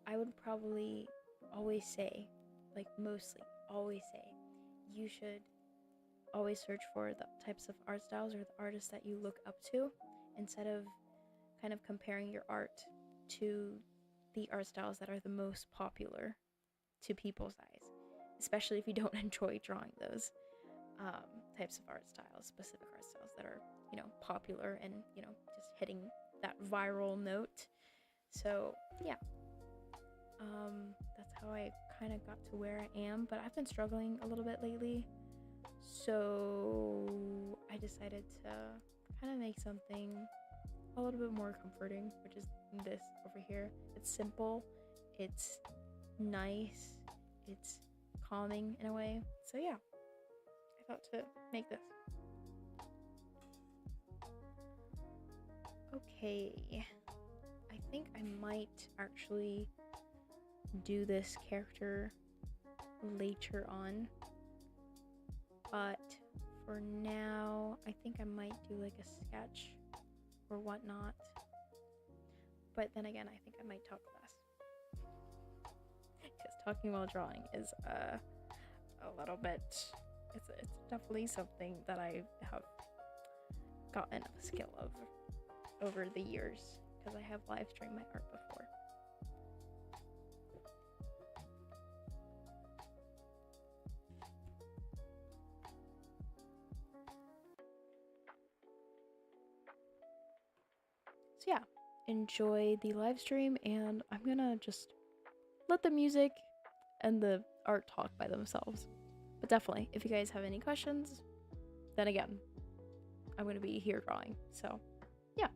I would probably always say, mostly always say, you should always search for the types of art styles or the artists that you look up to, instead of kind of comparing your art to the art styles that are the most popular to people's eyes, especially if you don't enjoy drawing those types of art styles, specific art styles that are, popular and, just hitting that viral note. So yeah, that's how I kind of got to where I am, but I've been struggling a little bit lately, so I decided to kind of make something a little bit more comforting, which is this over here. It's simple, it's nice, it's calming in a way. So yeah, I thought to make this. Okay, I think I might actually do this character later on, but for now I think I might do like a sketch or whatnot, but then again I think I might talk less, because talking while drawing is a little bit, it's definitely something that I have gotten a skill of over the years, because I have live streamed my art before. So yeah, enjoy the live stream, and I'm gonna just let the music and the art talk by themselves. But definitely, if you guys have any questions, then again, I'm gonna be here drawing. So yeah.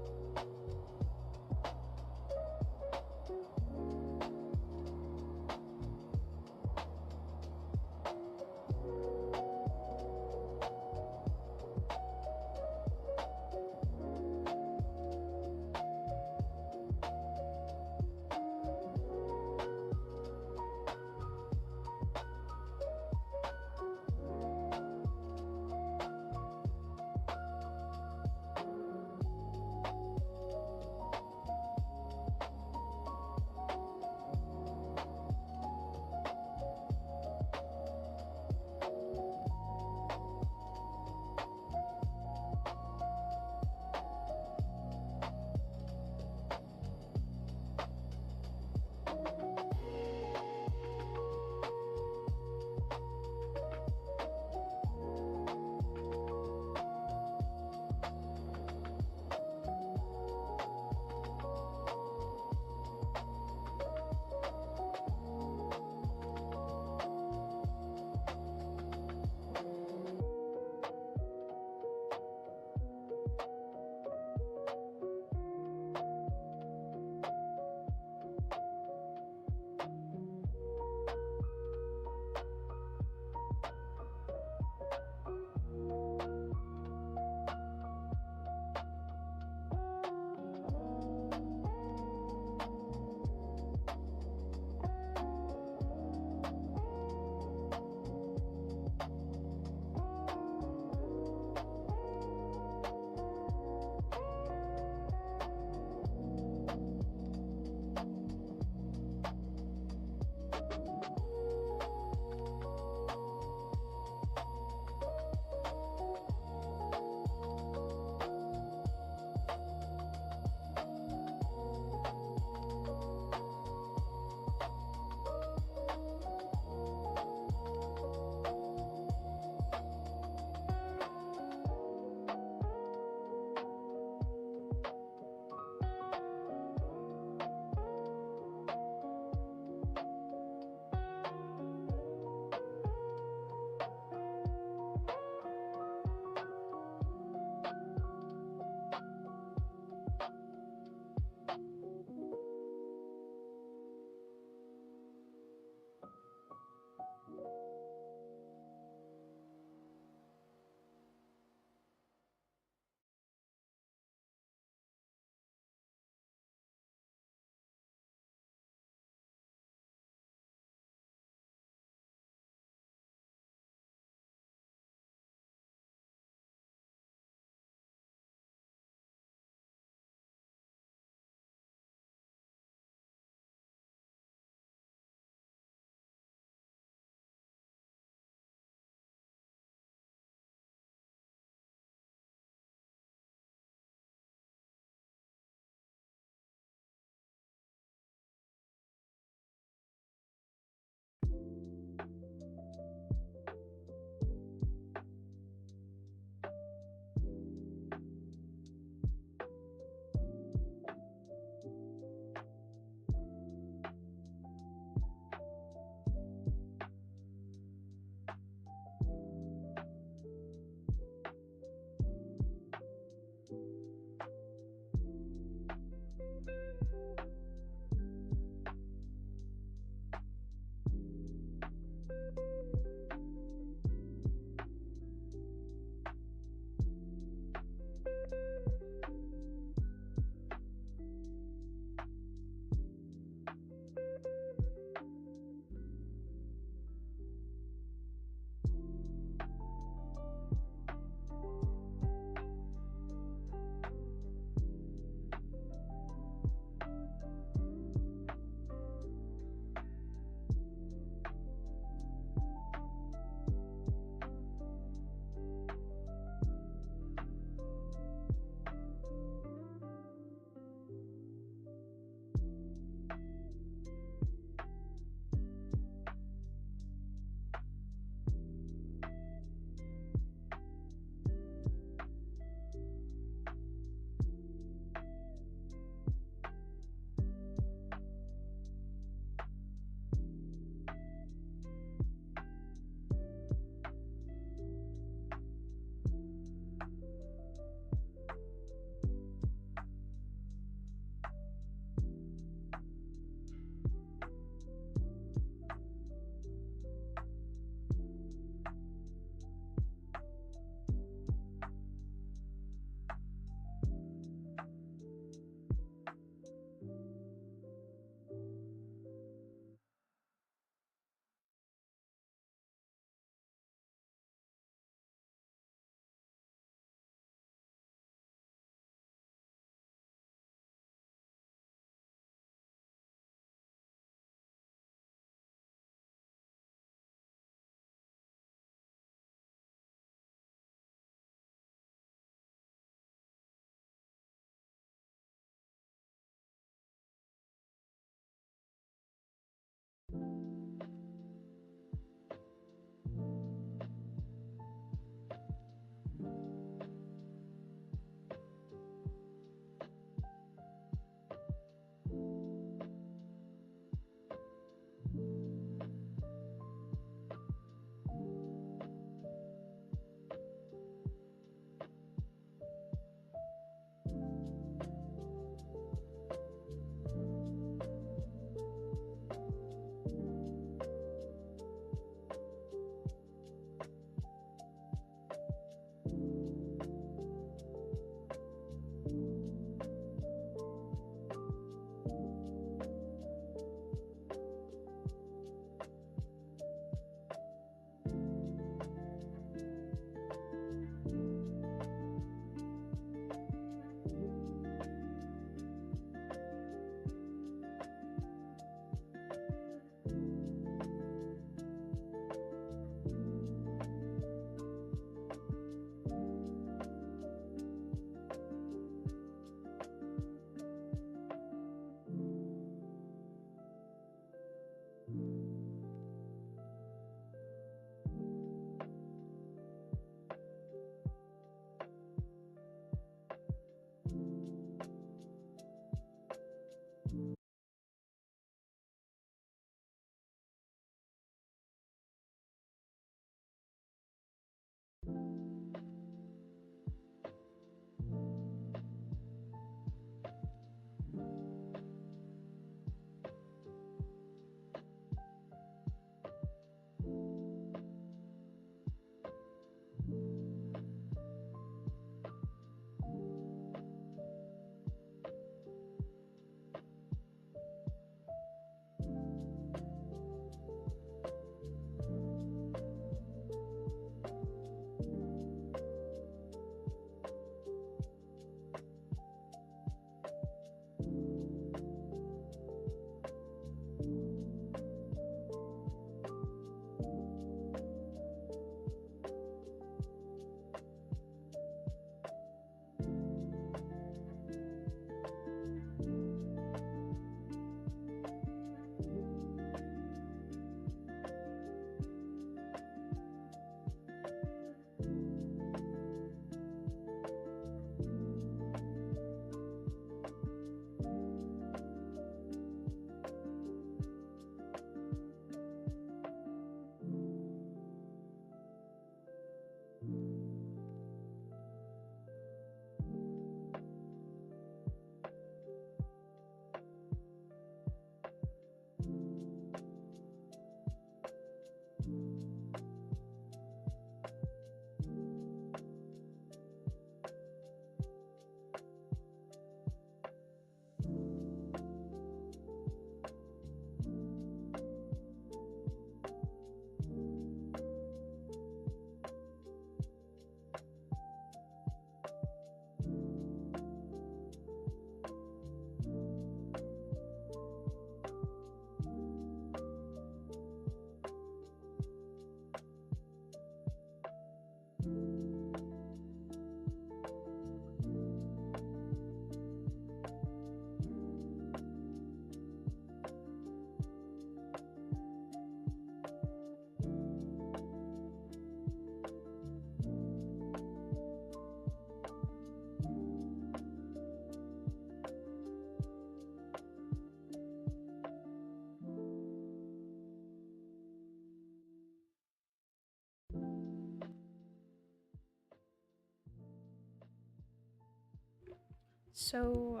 So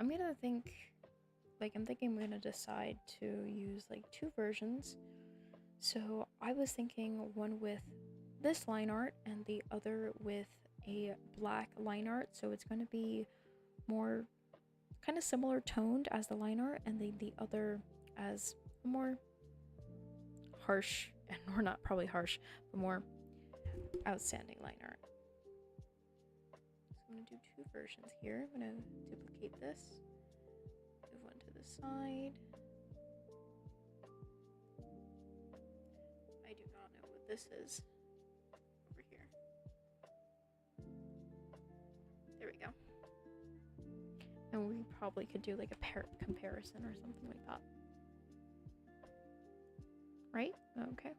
I'm gonna think, I'm thinking I'm gonna decide to use like two versions. So I was thinking one with this line art and the other with a black line art. So it's gonna be more kind of similar toned as the line art, and the other as more harsh, and or not probably harsh, but more outstanding line art. So I'm gonna do two versions here. I'm gonna duplicate this, move one to the side. I do not know what this is over here. There we go. And we probably could do like a comparison or something like that. Right? Okay.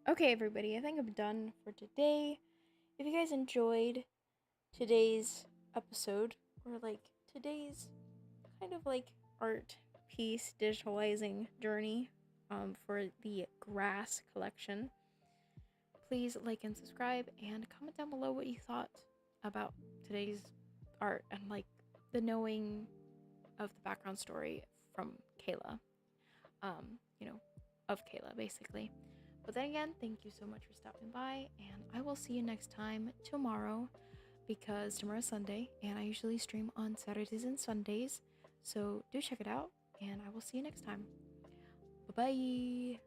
Okay, everybody, I think I'm done for today. If you guys enjoyed today's episode, or like today's kind of like art piece digitalizing journey for the grass collection, please like and subscribe and comment down below what you thought about today's art and like the knowing of the background story from Kayla. You know, of Kayla basically. But then again, thank you so much for stopping by, and I will see you next time tomorrow, because tomorrow's Sunday and I usually stream on Saturdays and Sundays. So do check it out, and I will see you next time. Bye bye.